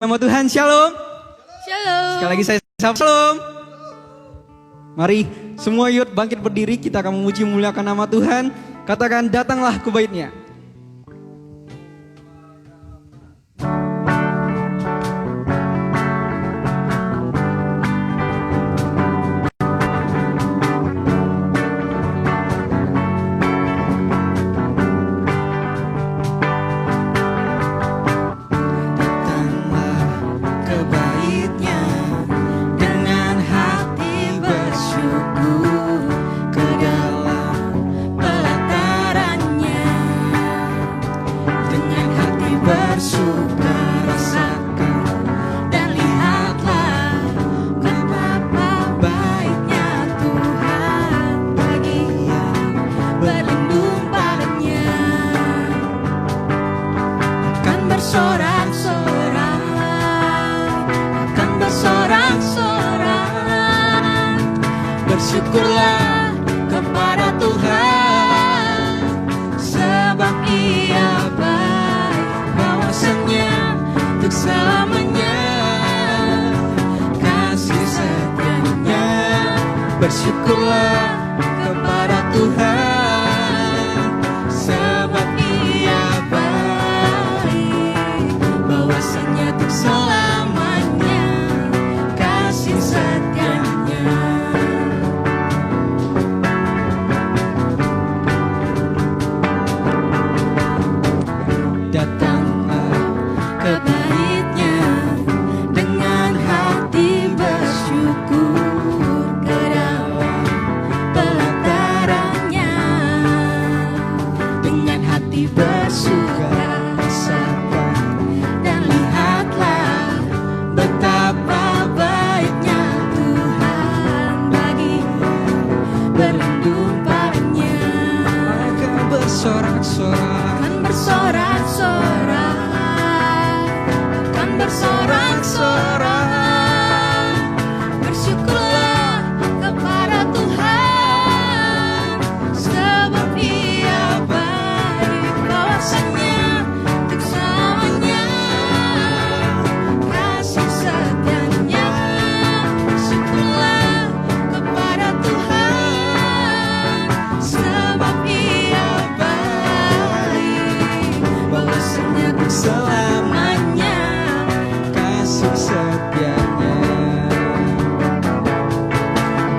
Nama Tuhan, shalom. Shalom. Sekali lagi saya shalom. Mari semua yuk bangkit berdiri, kita akan memuji memuliakan nama Tuhan. Katakan, datanglah ke bait-Nya. Bersyukurlah kepada Tuhan, sebab Ia baik, bahwasanya untuk selamanya kasih setia-Nya. Bersyukurlah kepada Tuhan, sebab Ia baik, bahwasanya untuk selamanya kasih setia-Nya. Datanglah ke bait-Nya dengan hati bersyukur, ke dalam pelataran-Nya dengan hati bersuka sapa, dan lihatlah betapa baiknya Tuhan bagi berlindung padanya. Maka bersorak-sorak, Akan bersorak-sorak, akan bersorak-sorak. Bersyukurlah kepada Tuhan, sebab Ia baik, bahwasanya untuk selamanya kasih setia-Nya. Bersyukurlah kepada Tuhan, sebab Ia baik, bahwasanya untuk selamanya kasih setia-Nya.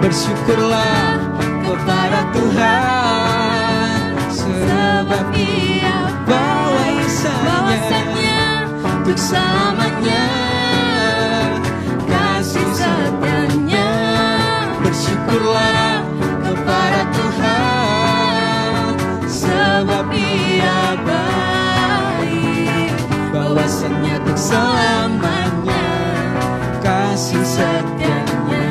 Bersyukurlah kepada Tuhan, sebab Ia bahwasanya untuk selamanya kasih setia-Nya. bersyukurlah Kepada Tuhan, sebab Ia baik, bahwasanya untuk selamanya kasih setia-Nya.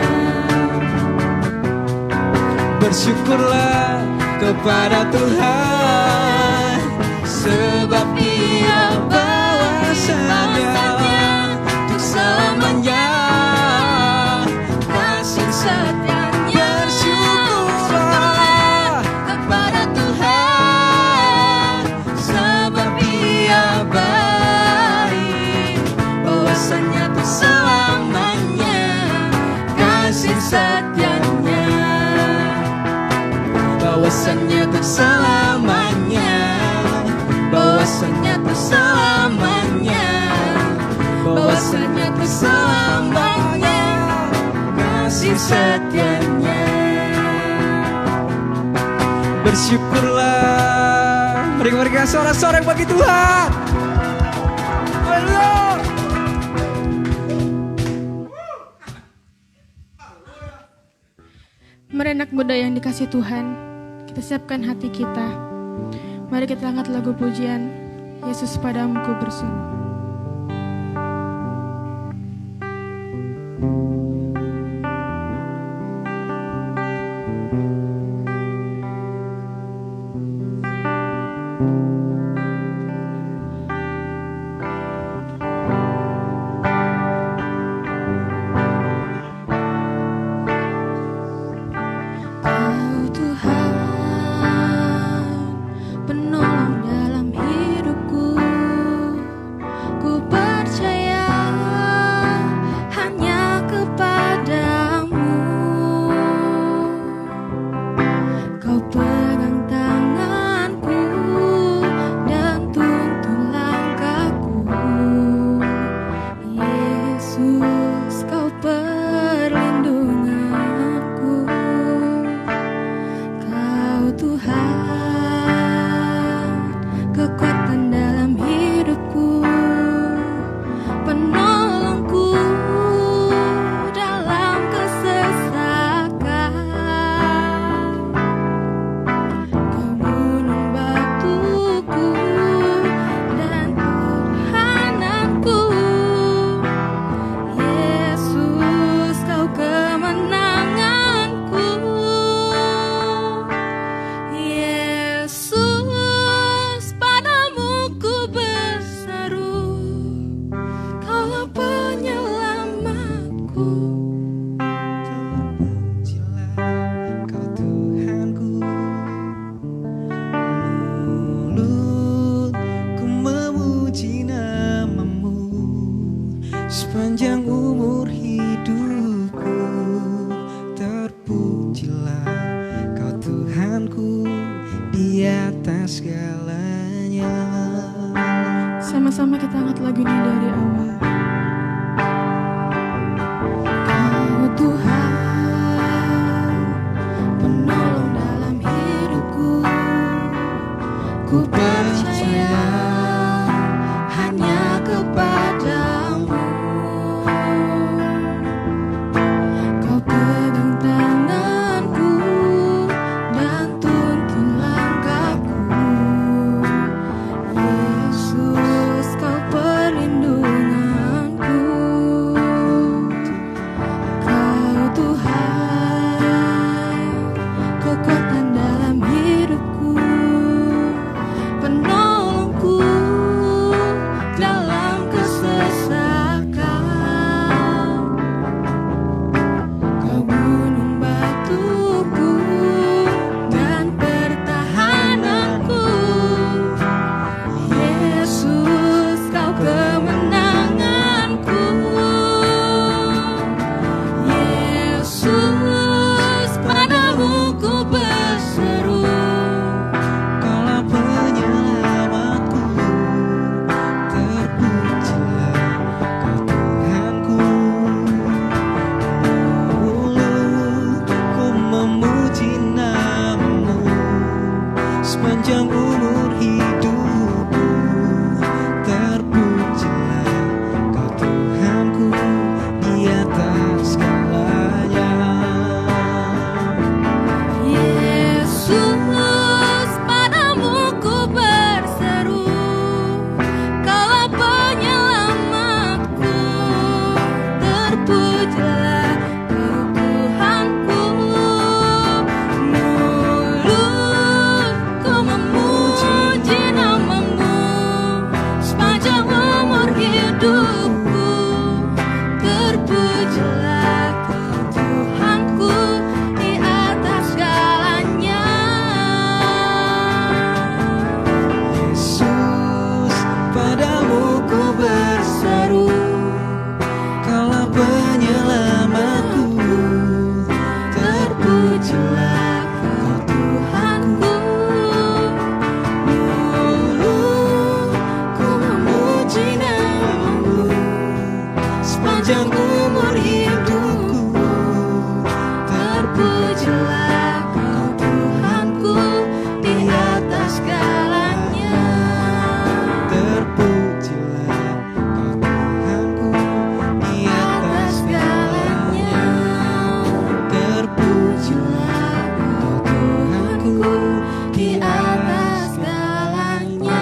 bersyukurlah kepada Tuhan, sebab Ia bahwasanya untuk selamanya kasih setia-Nya. Bersyukurlah kepada Tuhan, sebab Ia baik, bahwasanya untuk selamanya kasih setia-Nya. Bahwasanya untuk selamanya, bahwasanya untuk selamanya, bahwasanya untuk selamanya kasih setia-Nya. bersyukurlah. Mari memberikan sorak-sorak bagi Tuhan. Haleluya. Mari anak muda yang dikasih Tuhan, kita siapkan hati kita. Mari kita angkat lagu pujian, Yesus padamu ku berseru. Kau Tuhan, penolong dalam hidupku. Terpujilah Kau Tuhanku. Mulutku memuji nama-Mu sepanjang umur hidupku. Terpujilah Kau Tuhanku di atas segalanya. Sama-sama kita angkat lagu ini dari awal. Kau Tuhan, penolong dalam hidupku. Ku percaya hanya kepadamu. Kau pegang tanganku dan tuntun langkahku. Yesus, Kau perlindunganku. Kau Tuhan, kekuatan dalam hidupku, penolongku dalam kesesakan. Kau gunung batuku dan pertahananku. Yesus, Kau kemenanganku. Yesus, padamu ku berseru. Kaulah penyelamatku. Terpujilah Kau Tuhanku. Mulutku memuji nama-Mu sepanjang umur hidupku. Terpujilah Kau Tuhanku di atas segalanya. Yesus, padamu ku berseru. Kaulah penyelamatku. Terpujilah Kau Tuhanku. Mulutku memuji nama-Mu sepanjang umur hidupku. Terpujilah Kau Tuhanku di atas segalanya. Yesus, padamu ku berseru. Kaulah penyelamatku. Terpujilah Kau Tuhanku. Mulutku memuji nama-Mu sepanjang umur hidupku. Terpujilah Kau Tuhanku di atas segalanya. Terpujilah Kau Tuhanku di atas segalanya. Terpujilah Kau Tuhanku Di atas segalanya.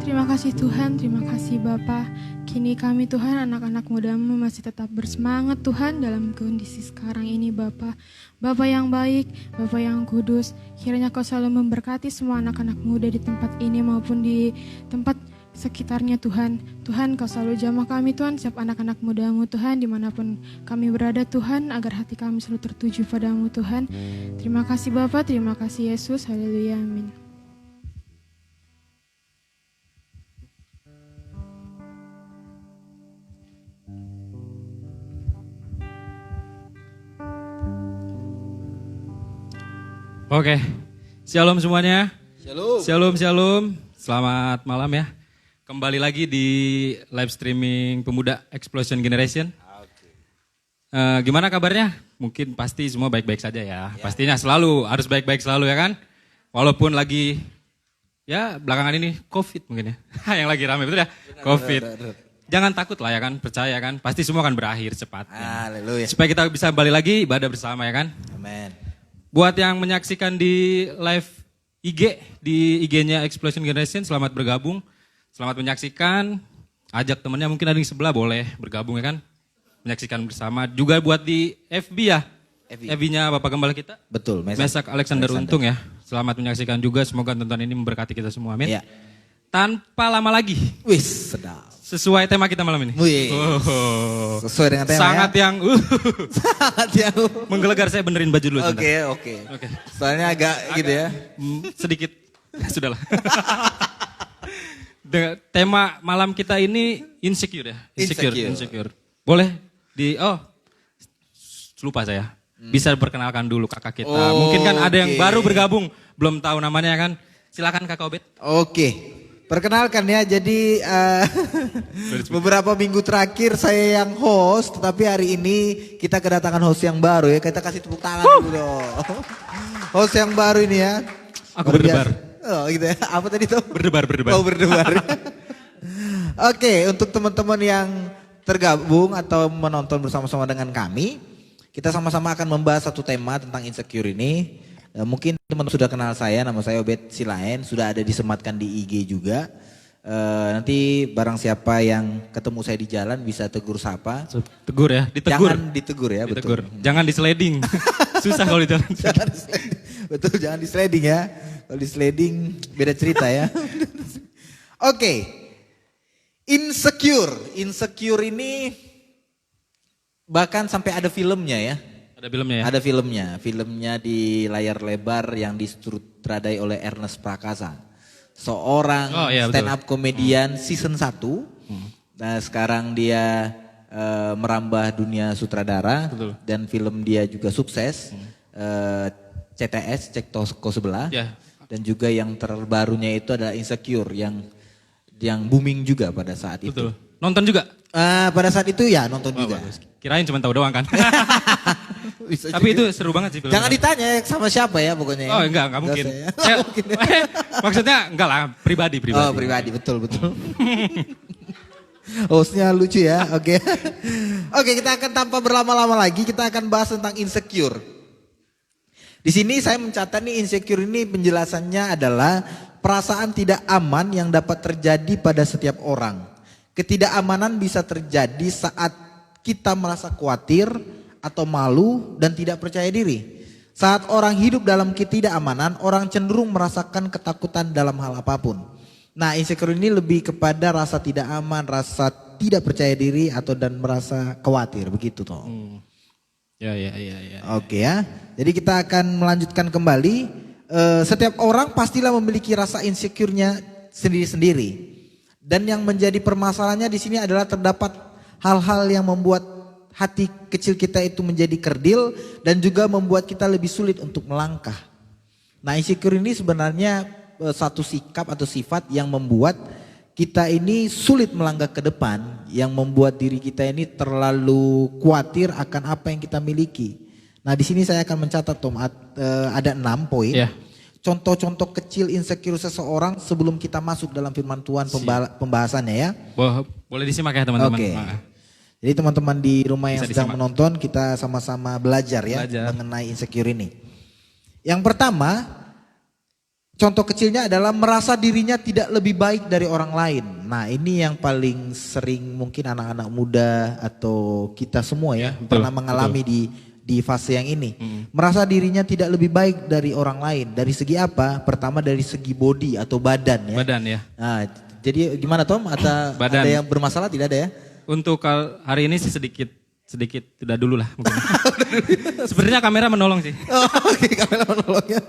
Terima kasih Tuhan, terima kasih Bapa. Kini kami Tuhan, anak-anak muda-Mu masih tetap bersemangat Tuhan dalam kondisi sekarang ini Bapa. Bapa yang baik, Bapa yang kudus, kiranya Kau selalu memberkati semua anak-anak muda di tempat ini maupun di tempat sekitarnya Tuhan. Tuhan, Kau selalu jamah kami Tuhan, setiap anak-anak muda-Mu Tuhan, dimanapun kami berada Tuhan, agar hati kami selalu tertuju padamu Tuhan. Terima kasih Bapa, terima kasih Yesus, haleluya, amin. Oke, shalom semuanya. Shalom. Shalom, shalom. Selamat malam ya. Kembali lagi di live streaming Pemuda Explosion Generation. Gimana kabarnya? Mungkin pasti semua baik-baik saja ya. Pastinya selalu, harus baik-baik selalu ya kan. Walaupun lagi, ya belakangan ini COVID mungkin ya. Yang lagi rame betul ya, COVID. Jangan takut lah ya kan, percaya kan. Pasti semua akan berakhir cepat. Haleluya. Supaya kita bisa balik lagi ibadah bersama ya kan. Amin. Buat yang menyaksikan di live IG, di IG-nya Explosion Generation, selamat bergabung. Selamat menyaksikan, ajak temennya mungkin ada di sebelah boleh bergabung ya kan. Menyaksikan bersama. Juga buat di FB ya, Evi-nya Bapak Gembala kita. Betul, Mesak Alexander Untung ya. Selamat menyaksikan juga, semoga tonton ini memberkati kita semua, amin. Iya. Tanpa lama lagi, Wis, sedap. sesuai tema kita malam ini. Wih. Oh, Sesuai dengan tema sangat ya. yang Sangat yang menggelegar, saya benerin baju dulu sebentar. Oke. Oke. Soalnya agak gitu ya. Sedikit, sudahlah. Tema malam kita ini insecure ya. Insecure. Boleh lupa saya. Bisa perkenalkan dulu kakak kita. Mungkin kan ada yang baru bergabung, belum tahu namanya kan. Silakan Kakak Obed. Oke. Perkenalkan ya, jadi beberapa minggu terakhir saya yang host, tetapi hari ini kita kedatangan host yang baru ya. Kita kasih tepuk tangan dulu dong. Host yang baru ini ya. Aku berdebar. Oh gitu ya, apa tadi tuh? Berdebar. Oh berdebar. Oke, untuk teman-teman yang tergabung atau menonton bersama-sama dengan kami, kita sama-sama akan membahas satu tema tentang insecure ini. Mungkin teman-teman sudah kenal saya, nama saya Obed Silaen, sudah ada disematkan di IG juga. Nanti barang siapa yang ketemu saya di jalan bisa tegur sapa. Tegur ya, ditegur. Jangan ditegur ya, Ditegur. betul. Jangan di sliding. Susah kalau di jalan. Jangan di sliding. Betul, jangan di sliding ya. Kalau di sliding beda cerita ya. Oke. Insecure ini bahkan sampai ada filmnya ya. Ada filmnya ya? Ada filmnya di layar lebar yang disutradai oleh Ernest Prakasa. Seorang stand up komedian season 1. Nah sekarang dia merambah dunia sutradara. Betul. Dan film dia juga sukses. CTS, Cek Toko Sebelah. Ya. Dan juga yang terbarunya itu adalah Insecure yang booming juga pada saat itu. Betul. Nonton juga? Pada saat itu ya nonton juga. Bagus. Kirain cuma tahu doang kan. Bisa Tapi juga. itu seru banget sih filmnya. Jangan ditanya sama siapa ya pokoknya. Oh enggak mungkin. Ya. Mungkin ya. Maksudnya enggak lah, pribadi. Oh pribadi, betul. Hostnya lucu ya, oke. Oke, kita akan tanpa berlama-lama lagi, kita akan bahas tentang insecure. Di sini saya mencatat nih insecure ini penjelasannya adalah perasaan tidak aman yang dapat terjadi pada setiap orang. Ketidakamanan bisa terjadi saat kita merasa khawatir atau malu dan tidak percaya diri. Saat orang hidup dalam ketidakamanan, orang cenderung merasakan ketakutan dalam hal apapun. Nah, insecure ini lebih kepada rasa tidak aman, rasa tidak percaya diri atau dan merasa khawatir, begitu toh. Ya. Oke ya. Jadi kita akan melanjutkan kembali. Setiap orang pastilah memiliki rasa insecure-nya sendiri-sendiri. Dan yang menjadi permasalahannya di sini adalah terdapat hal-hal yang membuat hati kecil kita itu menjadi kerdil dan juga membuat kita lebih sulit untuk melangkah. Nah, insecure ini sebenarnya satu sikap atau sifat yang membuat kita ini sulit melangkah ke depan, yang membuat diri kita ini terlalu khawatir akan apa yang kita miliki. Nah, di sini saya akan mencatat Tom, ada 6 poin. Yeah. Contoh-contoh kecil insecure seseorang sebelum kita masuk dalam firman Tuhan pembahasannya ya. Boleh disimak ya teman-teman. Oke. Jadi teman-teman di rumah yang Bisa sedang disimak. menonton kita sama-sama belajar ya mengenai insecure ini. Yang pertama, contoh kecilnya adalah merasa dirinya tidak lebih baik dari orang lain. Nah, ini yang paling sering mungkin anak-anak muda atau kita semua ya betul, pernah mengalami di fase yang ini. Merasa dirinya tidak lebih baik dari orang lain. Dari segi apa? Pertama dari segi body atau badan ya. Badan ya. Nah, jadi gimana Tom? Ada yang bermasalah tidak ada ya? Untuk hari ini sih sedikit tidak dulu lah mungkin. Sebenarnya kamera menolong sih. Oh, oke, kamera menolongnya.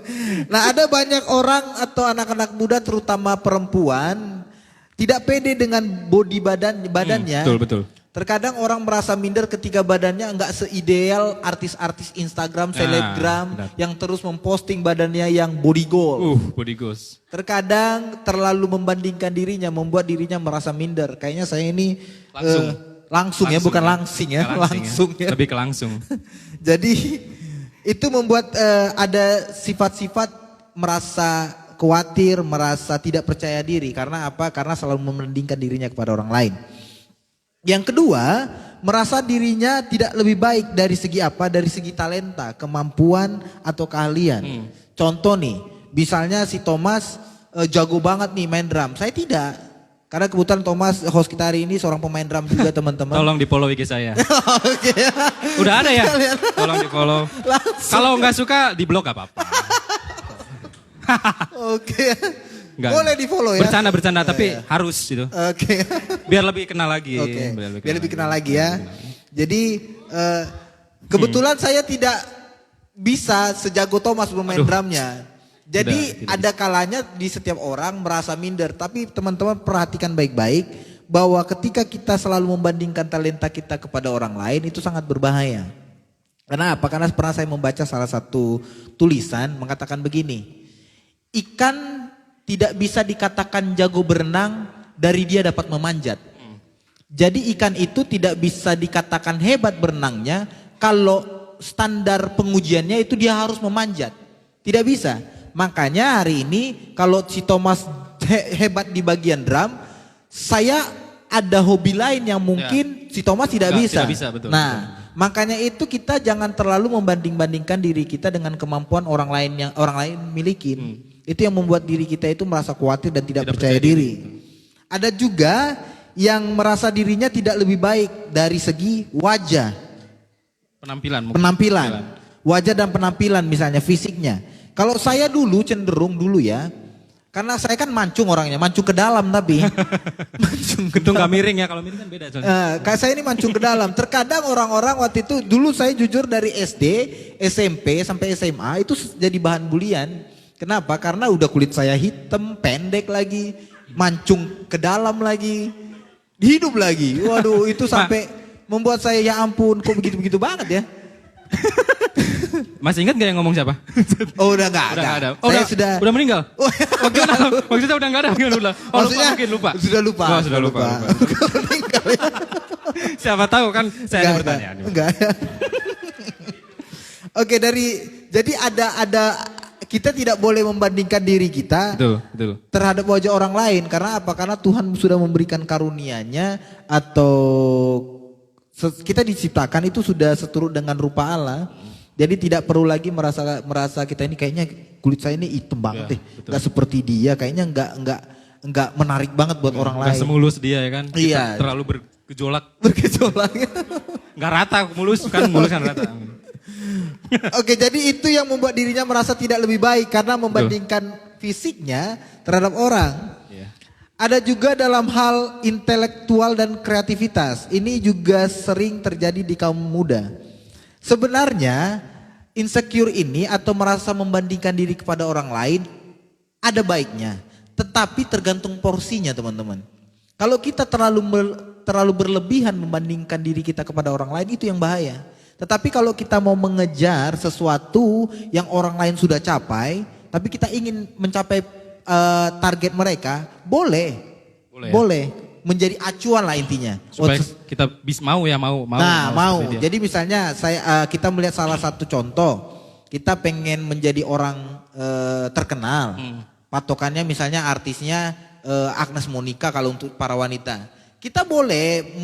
Nah, ada banyak orang atau anak-anak muda terutama perempuan tidak pede dengan body badannya. Betul. Terkadang orang merasa minder ketika badannya enggak seideal artis-artis Instagram, selebgram benar. yang terus memposting badannya yang body goal. Body goals. Terkadang terlalu membandingkan dirinya, membuat dirinya merasa minder. Kayaknya saya ini langsung ya, bukan langsing ya, langsung ya. Lebih ke langsung. Jadi itu membuat ada sifat-sifat merasa khawatir, merasa tidak percaya diri. Karena apa? Karena selalu membandingkan dirinya kepada orang lain. Yang kedua, merasa dirinya tidak lebih baik dari segi apa? Dari segi talenta, kemampuan atau keahlian. Contoh nih, misalnya si Thomas jago banget nih main drum. Saya tidak. Karena kebetulan Thomas host kita hari ini seorang pemain drum juga teman-teman. Tolong di follow IG saya. Oke. Udah ada ya? Tolong di follow. Kalau nggak suka di blok gak apa-apa. Oke. Nggak. Boleh di follow ya. Bercanda tapi harus gitu. Oke. Biar lebih kenal lagi. Oke. Biar lebih kenal lagi ya. Jadi kebetulan saya tidak bisa sejago Thomas bermain drumnya. Jadi tidak ada kalanya di setiap orang merasa minder. Tapi teman-teman perhatikan baik-baik bahwa ketika kita selalu membandingkan talenta kita kepada orang lain itu sangat berbahaya. Kenapa? Karena pernah saya membaca salah satu tulisan mengatakan begini. Ikan tidak bisa dikatakan jago berenang dari dia dapat memanjat. Jadi ikan itu tidak bisa dikatakan hebat berenangnya kalau standar pengujiannya itu dia harus memanjat. Tidak bisa. Makanya hari ini kalau si Thomas hebat di bagian drum, saya ada hobi lain yang mungkin si Thomas tidak bisa. Tidak bisa, betul. Nah, makanya itu kita jangan terlalu membanding-bandingkan diri kita dengan kemampuan orang lain yang orang lain miliki. Itu yang membuat diri kita itu merasa khawatir dan tidak percaya diri. Ada juga yang merasa dirinya tidak lebih baik dari segi wajah. Penampilan. Wajah dan penampilan misalnya fisiknya. Kalau saya dulu cenderung ya, karena saya kan mancung orangnya, mancung ke dalam tapi. Gedung gak miring ya, kalau miring kan beda. Kayak saya ini mancung ke dalam. Terkadang orang-orang waktu itu, dulu saya jujur dari SD, SMP sampai SMA itu jadi bahan bulian. Kenapa? Karena udah kulit saya hitam, pendek lagi, mancung ke dalam lagi, hidup lagi. Waduh itu sampai membuat saya ya ampun kok begitu-begitu banget ya. Masih ingat gak yang ngomong siapa? Oh udah gak ada. Saya udah meninggal? Oh, gimana? Maksudnya udah gak ada? Lupa. Oh, maksudnya mungkin lupa. Sudah lupa. Oh, sudah lupa. Meninggal ya. Siapa tahu kan saya ada pertanyaan. Enggak. Oke jadi ada kita tidak boleh membandingkan diri kita Betul. terhadap wajah orang lain. Karena apa? Karena Tuhan sudah memberikan karunia-Nya atau kita diciptakan itu sudah seturut dengan rupa Allah. Jadi tidak perlu lagi merasa kita ini kayaknya kulit saya ini hitam banget deh. Enggak seperti dia, kayaknya enggak menarik banget buat orang lain. Enggak semulus dia ya kan? Iya. Kita terlalu bergejolak. Enggak rata mulus kan rata. Oke, jadi itu yang membuat dirinya merasa tidak lebih baik karena membandingkan fisiknya terhadap orang. Ada juga dalam hal intelektual dan kreativitas. Ini juga sering terjadi di kaum muda. Sebenarnya insecure ini atau merasa membandingkan diri kepada orang lain ada baiknya. Tetapi tergantung porsinya teman-teman. Kalau kita terlalu berlebihan membandingkan diri kita kepada orang lain itu yang bahaya. Tetapi kalau kita mau mengejar sesuatu yang orang lain sudah capai, tapi kita ingin mencapai target mereka, boleh. Menjadi acuan lah intinya. Supaya kita mau. Mau. Jadi misalnya kita melihat salah satu contoh, kita pengen menjadi orang terkenal. Patokannya misalnya artisnya Agnes Monica kalau untuk para wanita. Kita boleh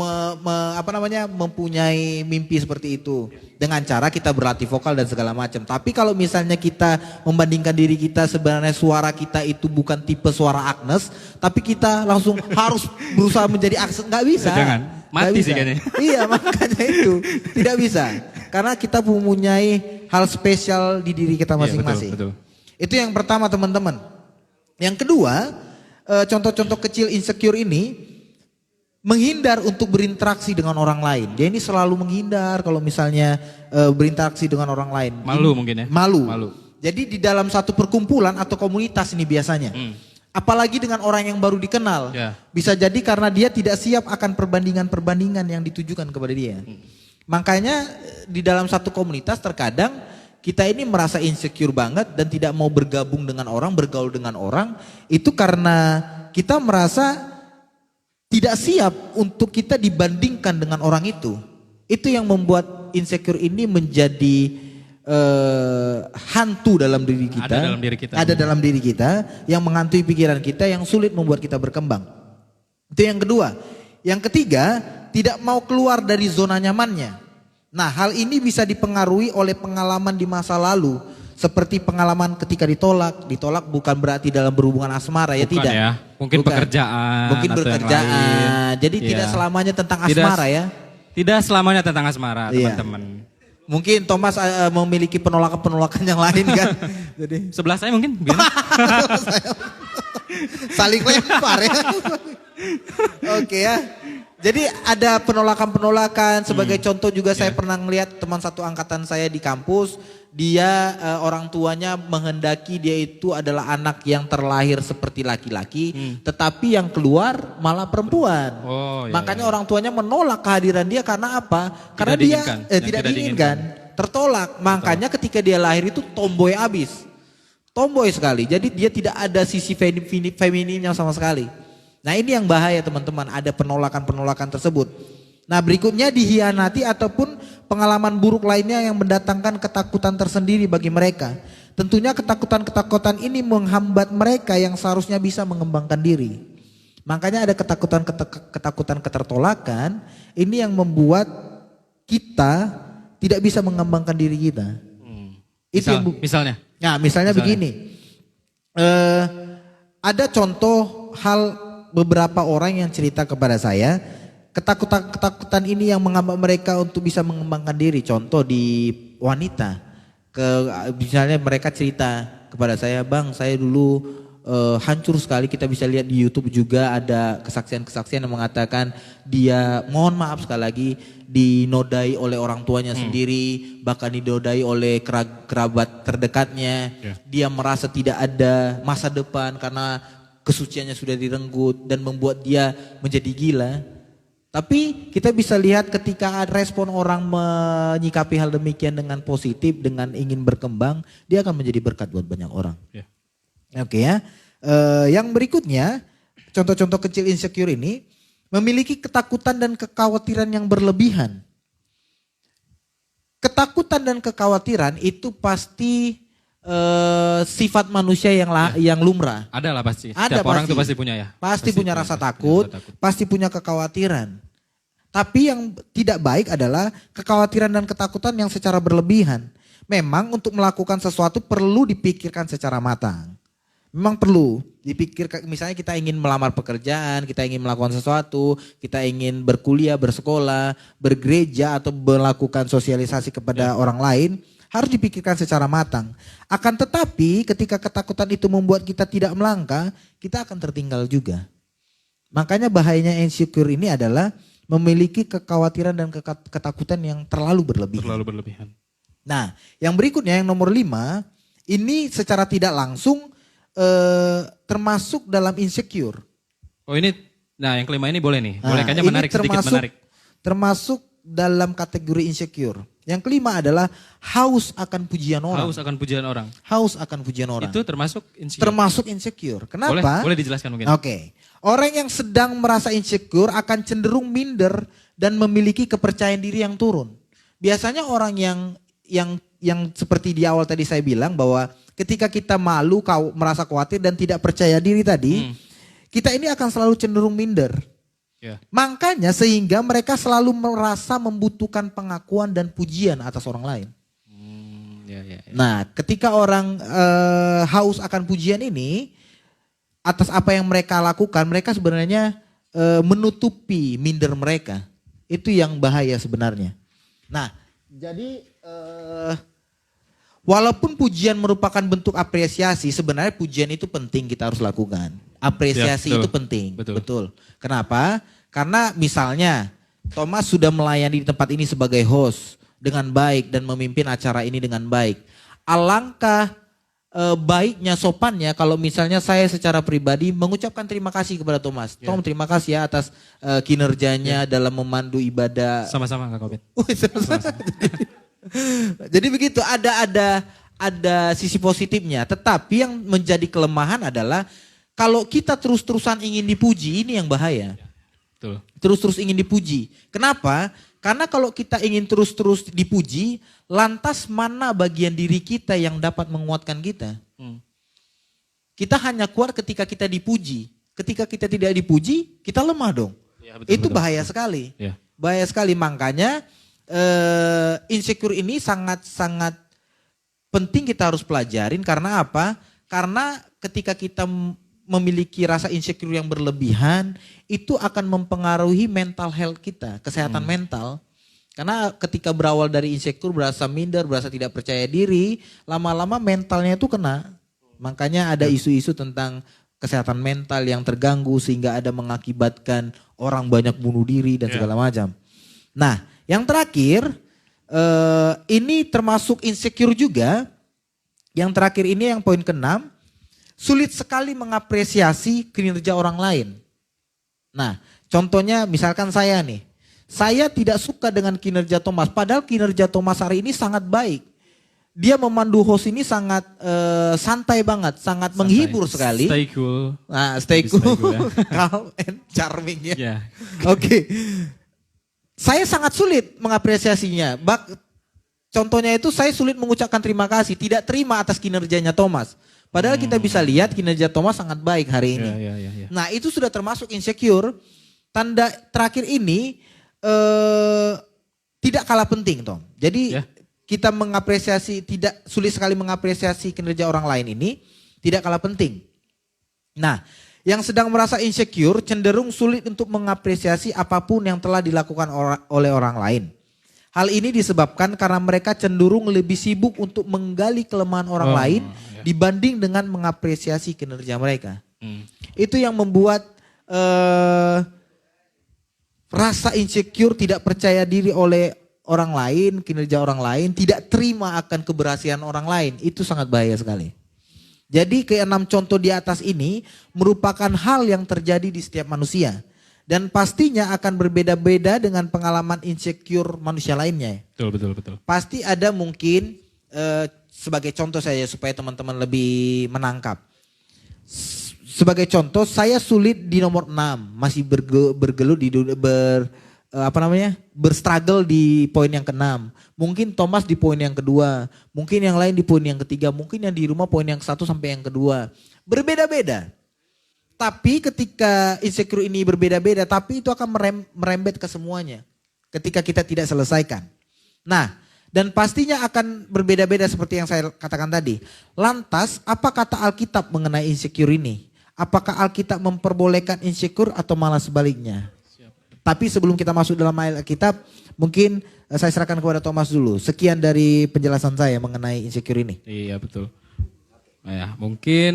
mempunyai mimpi seperti itu dengan cara kita berlatih vokal dan segala macam. Tapi kalau misalnya kita membandingkan diri kita sebenarnya suara kita itu bukan tipe suara Agnes, tapi kita langsung harus berusaha menjadi Agnes, nggak bisa. Jangan, mati sih kayaknya. Iya makanya itu tidak bisa. Karena kita mempunyai hal spesial di diri kita masing-masing. Betul. Itu yang pertama teman-teman. Yang kedua, contoh-contoh kecil insecure ini. Menghindar untuk berinteraksi dengan orang lain. Dia ini selalu menghindar kalau misalnya berinteraksi dengan orang lain. Malu mungkin ya? Malu. Jadi di dalam satu perkumpulan atau komunitas ini biasanya. Apalagi dengan orang yang baru dikenal. Bisa jadi karena dia tidak siap akan perbandingan-perbandingan yang ditujukan kepada dia. Makanya di dalam satu komunitas terkadang kita ini merasa insecure banget dan tidak mau bergabung dengan orang, bergaul dengan orang. Itu karena kita merasa tidak siap untuk kita dibandingkan dengan orang itu. Itu yang membuat insecure ini menjadi hantu dalam diri kita. Ada dalam diri kita yang menghantui pikiran kita yang sulit membuat kita berkembang. Itu yang kedua. Yang ketiga, tidak mau keluar dari zona nyamannya. Nah, hal ini bisa dipengaruhi oleh pengalaman di masa lalu. seperti pengalaman ketika ditolak bukan berarti dalam berhubungan asmara ya, Bukan tidak. ya. Mungkin Bukan. pekerjaan Mungkin atau yang pekerjaan. lain. Jadi Iya. tidak selamanya tentang Tidak- asmara ya. Tidak selamanya tentang asmara, Iya. teman-teman. Mungkin Thomas memiliki penolakan-penolakan yang lain kan. Jadi Sebelah saya mungkin gimana? saling lempar ya. Oke ya. Jadi ada penolakan-penolakan. Sebagai contoh juga saya pernah ngeliat teman satu angkatan saya di kampus. Dia orang tuanya menghendaki dia itu adalah anak yang terlahir seperti laki-laki. Tetapi yang keluar malah perempuan. Oh, iya, Makanya orang tuanya menolak kehadiran dia karena apa? Karena dia diinginkan. Yang tidak tidak diinginkan. Tertolak. Makanya ketika dia lahir itu tomboy abis. Tomboy sekali. Jadi dia tidak ada sisi femininnya sama sekali. Nah ini yang bahaya teman-teman, ada penolakan-penolakan tersebut. Nah berikutnya dihianati ataupun pengalaman buruk lainnya yang mendatangkan ketakutan tersendiri bagi mereka. Tentunya ketakutan-ketakutan ini menghambat mereka yang seharusnya bisa mengembangkan diri. Makanya ada ketakutan ketertolakan, ini yang membuat kita tidak bisa mengembangkan diri kita. Misalnya. Nah misalnya begini, ada contoh hal beberapa orang yang cerita kepada saya, ketakutan ini yang menghambat mereka untuk bisa mengembangkan diri. Contoh di wanita, misalnya mereka cerita kepada saya, bang saya dulu hancur sekali. Kita bisa lihat di YouTube juga ada kesaksian-kesaksian yang mengatakan dia, mohon maaf sekali lagi, dinodai oleh orang tuanya sendiri, bahkan dinodai oleh kerabat terdekatnya. Dia merasa tidak ada masa depan karena kesuciannya sudah direnggut dan membuat dia menjadi gila. Tapi kita bisa lihat ketika respon orang menyikapi hal demikian dengan positif, dengan ingin berkembang, dia akan menjadi berkat buat banyak orang. Ya. Oke ya. Yang berikutnya, contoh-contoh kecil insecure ini memiliki ketakutan dan kekhawatiran yang berlebihan. Ketakutan dan kekhawatiran itu pasti sifat manusia yang lumrah. Ada lah pasti. Ada Setiap orang pasti. tuh pasti punya ya. Pasti punya rasa takut, pasti punya kekhawatiran. Tapi yang tidak baik adalah kekhawatiran dan ketakutan yang secara berlebihan. Memang untuk melakukan sesuatu perlu dipikirkan secara matang. Memang perlu dipikirkan, misalnya kita ingin melamar pekerjaan, kita ingin melakukan sesuatu, kita ingin berkuliah, bersekolah, bergereja atau melakukan sosialisasi kepada orang lain, harus dipikirkan secara matang. Akan tetapi ketika ketakutan itu membuat kita tidak melangkah, kita akan tertinggal juga. Makanya bahayanya insecure ini adalah memiliki kekhawatiran dan ketakutan yang terlalu berlebihan. Terlalu berlebihan. Nah, yang berikutnya yang nomor 5, ini secara tidak langsung termasuk dalam insecure. Oh ini, nah yang kelima ini boleh nih. Boleh kayaknya Ini menarik, sedikit menarik. Termasuk dalam kategori insecure. Yang kelima adalah haus akan pujian orang. Haus akan pujian orang. Haus akan pujian orang. Itu termasuk insecure. Termasuk insecure. Kenapa? Boleh dijelaskan mungkin. Oke. Orang yang sedang merasa insecure akan cenderung minder dan memiliki kepercayaan diri yang turun. Biasanya orang yang seperti di awal tadi saya bilang bahwa ketika kita malu, merasa khawatir dan tidak percaya diri tadi, kita ini akan selalu cenderung minder. Ya. Makanya sehingga mereka selalu merasa membutuhkan pengakuan dan pujian atas orang lain. Ya. Nah, ketika orang haus akan pujian ini, atas apa yang mereka lakukan, mereka sebenarnya menutupi minder mereka. Itu yang bahaya sebenarnya. Nah, jadi walaupun pujian merupakan bentuk apresiasi, sebenarnya pujian itu penting kita harus lakukan. Apresiasi Ya, betul. itu penting. Betul. Kenapa? Karena misalnya Thomas sudah melayani di tempat ini sebagai host dengan baik dan memimpin acara ini dengan baik. Alangkah baiknya, sopannya kalau misalnya saya secara pribadi mengucapkan terima kasih kepada Thomas. Tom, terima kasih ya atas kinerjanya dalam memandu ibadah. Sama-sama Kak Kobet. Jadi begitu, ada sisi positifnya. Tetapi yang menjadi kelemahan adalah kalau kita terus-terusan ingin dipuji, ini yang bahaya. Betul. Terus-terus ingin dipuji. Kenapa? Karena kalau kita ingin terus-terus dipuji, lantas mana bagian diri kita yang dapat menguatkan kita? Kita hanya kuat ketika kita dipuji. Ketika kita tidak dipuji, kita lemah dong. Ya, Itu betul. bahaya sekali. Ya. Bahaya sekali, makanya insecure ini sangat-sangat penting kita harus pelajarin karena apa? Karena ketika kita memiliki rasa insecure yang berlebihan, itu akan mempengaruhi mental health kita, kesehatan mental. Karena ketika berawal dari insecure, berasa minder, berasa tidak percaya diri, lama-lama mentalnya itu kena. Makanya ada isu-isu tentang kesehatan mental yang terganggu sehingga ada mengakibatkan orang banyak bunuh diri dan segala macam. Nah, yang terakhir, ini termasuk insecure juga. Yang terakhir ini yang poin ke-6, sulit sekali mengapresiasi kinerja orang lain. Nah, contohnya misalkan saya nih, saya tidak suka dengan kinerja Thomas, padahal kinerja Thomas hari ini sangat baik. Dia memandu host ini sangat santai banget, sangat menghibur sekali. Stay cool. Nah, stay Stay cool, cool, ya. calm and charming ya. Ya. Oke, saya sangat sulit mengapresiasinya. Contohnya itu saya sulit mengucapkan terima kasih, tidak terima atas kinerjanya Thomas. Padahal kita bisa lihat kinerja Thomas sangat baik hari ini. Ya. Nah itu sudah termasuk insecure. Tanda terakhir ini tidak kalah penting, Tom. Jadi kita mengapresiasi, tidak sulit sekali mengapresiasi kinerja orang lain ini tidak kalah penting. Nah, yang sedang merasa insecure cenderung sulit untuk mengapresiasi apapun yang telah dilakukan oleh orang lain. Hal ini disebabkan karena mereka cenderung lebih sibuk untuk menggali kelemahan orang lain dibanding dengan mengapresiasi kinerja mereka. Itu yang membuat rasa insecure, tidak percaya diri oleh orang lain, kinerja orang lain, tidak terima akan keberhasilan orang lain. Itu sangat bahaya sekali. Jadi ke-6 contoh di atas ini merupakan hal yang terjadi di setiap manusia. Dan pastinya akan berbeda-beda dengan pengalaman insecure manusia lainnya. Betul. Pasti ada mungkin sebagai contoh saja supaya teman-teman lebih menangkap. Sebagai contoh saya sulit di nomor 6, masih bergelut di berstruggle di poin yang ke-6. Mungkin Thomas di poin yang kedua, mungkin yang lain di poin yang ketiga, mungkin yang di rumah poin yang 1 sampai yang kedua. Berbeda-beda. Tapi ketika insecure ini berbeda-beda, tapi itu akan merembet ke semuanya ketika kita tidak selesaikan. Nah, dan pastinya akan berbeda-beda seperti yang saya katakan tadi. Lantas, apa kata Alkitab mengenai insecure ini? Apakah Alkitab memperbolehkan insecure atau malah sebaliknya? Tapi sebelum kita masuk dalam ayat Alkitab, mungkin saya serahkan kepada Thomas dulu. Sekian dari penjelasan saya mengenai insecure ini. Iya, betul. Nah, ya, mungkin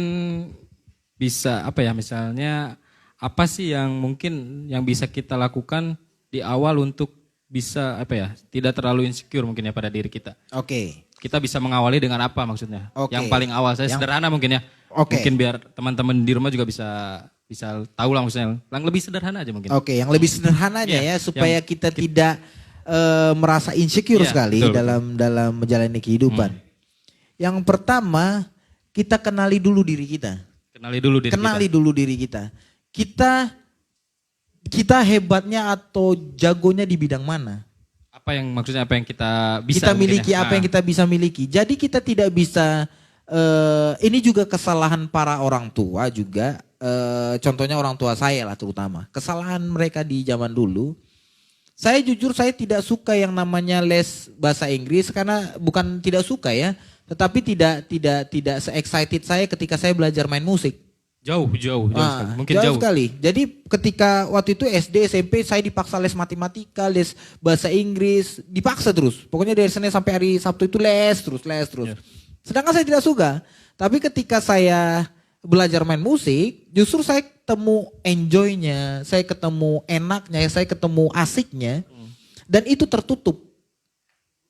bisa misalnya apa sih yang mungkin yang bisa kita lakukan di awal untuk bisa tidak terlalu insecure mungkin ya pada diri kita. Oke. Kita bisa mengawali dengan apa maksudnya? Oke. Yang paling awal sederhana mungkin ya. Oke. Mungkin biar teman-teman di rumah juga bisa tahu lah maksudnya. Yang lebih sederhana aja mungkin. Oke, yang lebih sederhananya ya supaya kita tidak merasa insecure sekali betul. dalam menjalani kehidupan. Yang pertama, kita kenali dulu diri kita. Kenali dulu diri kita. Kita hebatnya atau jagonya di bidang mana? Apa yang kita bisa kita miliki ya? apa yang kita bisa miliki. Jadi kita tidak bisa ini juga kesalahan para orang tua juga. Contohnya orang tua saya lah terutama. Kesalahan mereka di zaman dulu. Saya jujur saya tidak suka yang namanya les bahasa Inggris karena bukan tidak suka ya. Tetapi tidak se-excited saya ketika saya belajar main musik. Jauh sekali. Mungkin jauh jauh sekali. Jadi ketika waktu itu SD, SMP saya dipaksa les matematika, les bahasa Inggris, dipaksa terus. Pokoknya dari Senin sampai hari Sabtu itu les terus. Yeah. Sedangkan saya tidak suka. Tapi ketika saya belajar main musik, justru saya ketemu enjoy-nya, saya ketemu enaknya, saya ketemu asiknya. Dan itu tertutup.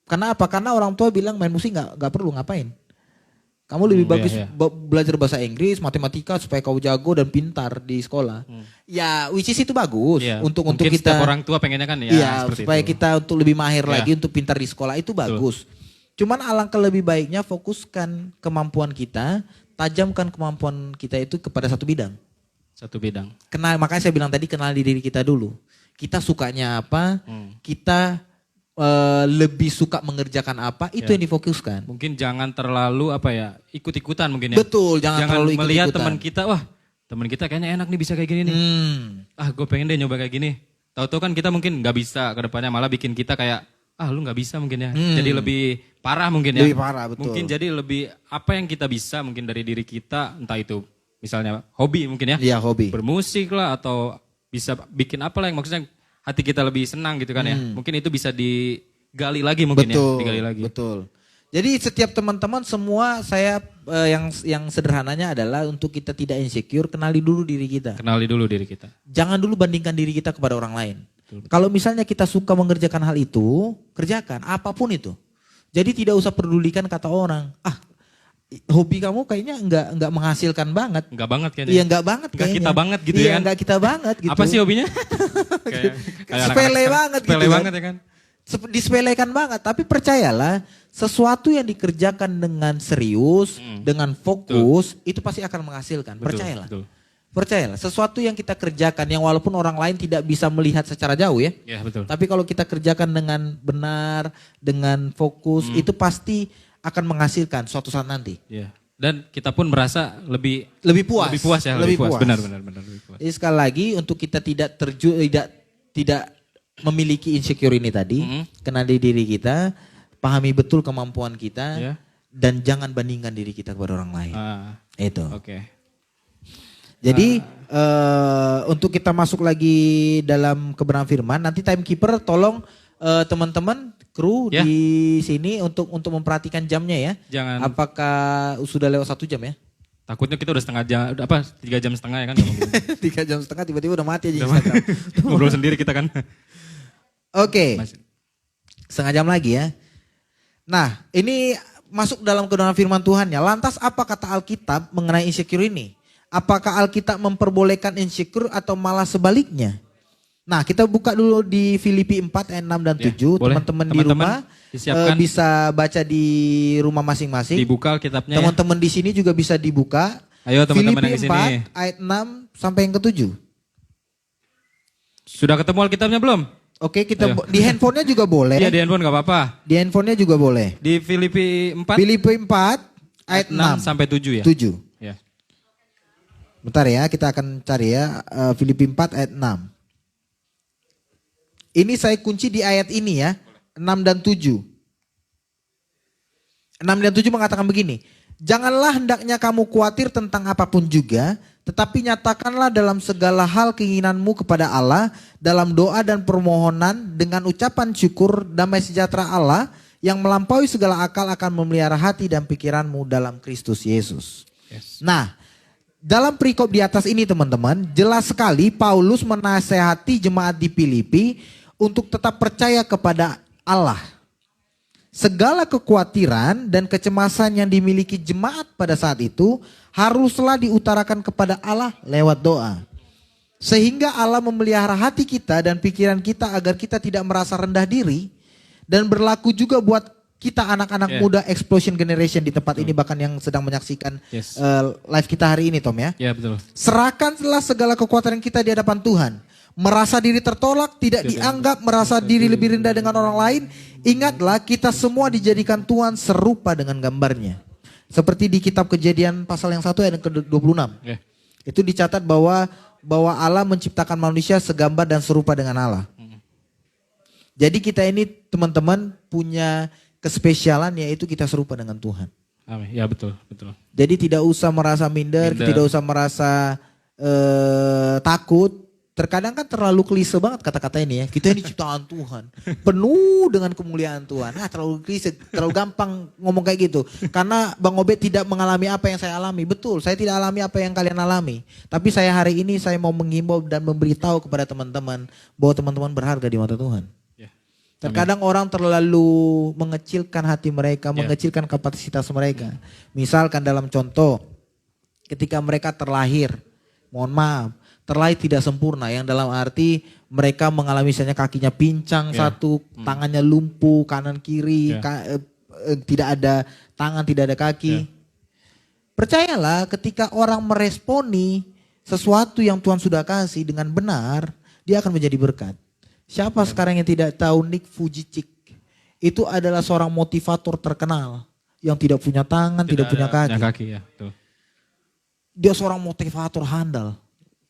Karena apa? Karena orang tua bilang main musik nggak perlu ngapain. Kamu lebih bagus belajar bahasa Inggris, matematika supaya kau jago dan pintar di sekolah. Ya, which is itu bagus untuk kita. Setiap orang tua pengennya kan supaya itu. Kita untuk lebih mahir lagi untuk pintar di sekolah itu bagus. Cuman alangkah lebih baiknya fokuskan kemampuan kita, tajamkan kemampuan kita itu kepada satu bidang. Makanya saya bilang tadi kenal diri kita dulu. Kita sukanya apa? Kita lebih suka mengerjakan apa, itu yang difokuskan. Mungkin jangan terlalu ikut-ikutan mungkin ya. Betul, jangan terlalu melihat ikut-ikutan. teman kita kayaknya enak nih bisa kayak gini nih. Gue pengen deh nyoba kayak gini. Tahu-tahu kan kita mungkin nggak bisa ke depannya, malah bikin kita kayak lu nggak bisa mungkin ya. Jadi lebih parah mungkin ya. Lebih parah, betul. Mungkin jadi lebih apa yang kita bisa mungkin dari diri kita, entah itu misalnya hobi mungkin ya. Iya, hobi. Bermusik lah atau bisa bikin apa lah yang maksudnya hati kita lebih senang gitu kan ya. Mungkin itu bisa digali lagi mungkin Betul, ya, digali lagi. betul. Jadi setiap teman-teman semua saya yang sederhananya adalah untuk kita tidak insecure, kenali dulu diri kita. Kenali dulu diri kita. Jangan dulu bandingkan diri kita kepada orang lain. Kalau misalnya kita suka mengerjakan hal itu, kerjakan apapun itu. Jadi tidak usah pedulikan kata orang. Hobi kamu kayaknya enggak menghasilkan banget. Enggak banget kayaknya. Iya enggak banget Enggak kayaknya. kita banget gitu iya, ya kan. Enggak kita banget gitu. Apa sih hobinya? kayak Sepele banget sepele gitu banget kan. ya kan. Disepelekan banget, tapi percayalah sesuatu yang dikerjakan dengan serius, dengan fokus, itu pasti akan menghasilkan. Percayalah. Betul. Percayalah, sesuatu yang kita kerjakan yang walaupun orang lain tidak bisa melihat secara jauh ya. Ya betul. Tapi kalau kita kerjakan dengan benar, dengan fokus, itu pasti akan menghasilkan suatu saat nanti. Ya. Dan kita pun merasa lebih puas. Lebih puas ya, lebih puas. Benar lebih puas. Jadi sekali lagi untuk kita tidak memiliki insecure ini tadi, kenali diri kita, pahami betul kemampuan kita, Ya. dan jangan bandingkan diri kita kepada orang lain. Itu. Oke. Jadi untuk kita masuk lagi dalam kebenaran firman, nanti timekeeper tolong teman-teman kru Ya. di sini untuk memperhatikan jamnya ya. Jangan. Apakah sudah lewat 1 jam ya? Takutnya kita udah 3 jam setengah ya kan. 3 jam setengah tiba-tiba udah mati aja Instagram. Ngobrol sendiri kita kan. Oke, Masih. setengah jam lagi ya. Nah ini masuk dalam kebenaran firman Tuhan ya. Lantas apa kata Alkitab mengenai insecure ini? Apakah Alkitab memperbolehkan insecure atau malah sebaliknya? Nah kita buka dulu di Filipi 4 ayat 6 dan 7. Ya, boleh. Teman-teman di Teman-teman rumah disiapkan. bisa baca di rumah masing-masing. Dibuka Alkitabnya ya. Teman-teman di sini juga bisa dibuka. Ayo teman-teman yang di Filipi sini. 4 ayat 6 sampai yang ke-7. Sudah ketemu Alkitabnya belum? Oke, kita Ayo. di handphonenya juga boleh. Iya di handphone gak apa-apa. Di handphonenya juga boleh. Di Filipi 4 Filipi 4 ayat 6 sampai 7 ya. 7. Ya. Bentar ya, kita akan cari ya Filipi 4 ayat 6. Ini saya kunci di ayat ini ya, 6 dan 7. 6 dan 7 mengatakan begini, janganlah hendaknya kamu khawatir tentang apapun juga, tetapi nyatakanlah dalam segala hal keinginanmu kepada Allah, dalam doa dan permohonan dengan ucapan syukur, damai sejahtera Allah yang melampaui segala akal akan memelihara hati dan pikiranmu dalam Kristus Yesus. Yes. Nah, dalam perikop di atas ini teman-teman, jelas sekali Paulus menasehati jemaat di Filipi untuk tetap percaya kepada Allah. Segala kekhawatiran dan kecemasan yang dimiliki jemaat pada saat itu haruslah diutarakan kepada Allah lewat doa. Sehingga Allah memelihara hati kita dan pikiran kita agar kita tidak merasa rendah diri. Dan berlaku juga buat kita anak-anak muda Explosion Generation di tempat ini bahkan yang sedang menyaksikan live kita hari ini Tom ya. Ya betul. Serahkanlah segala kekuatan kita di hadapan Tuhan. Merasa diri tertolak, tidak dianggap, merasa diri lebih rendah dengan orang lain. Ingatlah kita semua dijadikan Tuhan serupa dengan gambarnya. Seperti di kitab Kejadian pasal yang 1 ayat ke-26. Ya. Itu dicatat bahwa Allah menciptakan manusia segambar dan serupa dengan Allah. Jadi kita ini teman-teman punya kespesialan yaitu kita serupa dengan Tuhan. Amin. Ya betul. Jadi tidak usah merasa minder. Tidak usah merasa takut. Terkadang kan terlalu klise banget kata-kata ini ya. Kita ini ciptaan Tuhan. Penuh dengan kemuliaan Tuhan. Terlalu klise, terlalu gampang ngomong kayak gitu. Karena Bang Obed tidak mengalami apa yang saya alami. Betul, saya tidak alami apa yang kalian alami. Tapi saya hari ini saya mau menghimbau dan memberitahu kepada teman-teman bahwa teman-teman berharga di mata Tuhan. Ya. Terkadang orang terlalu mengecilkan hati mereka, mengecilkan kapasitas mereka. Misalkan dalam contoh, ketika mereka terlahir, mohon maaf, terlahir tidak sempurna, yang dalam arti mereka mengalami misalnya kakinya pincang satu, tangannya lumpuh, kanan kiri, tidak ada tangan, tidak ada kaki. Percayalah ketika orang meresponi sesuatu yang Tuhan sudah kasih dengan benar, dia akan menjadi berkat. Siapa sekarang yang tidak tahu Nick Vujicic? Itu adalah seorang motivator terkenal yang tidak punya tangan, tidak punya kaki. Ya, betul. Dia seorang motivator handal,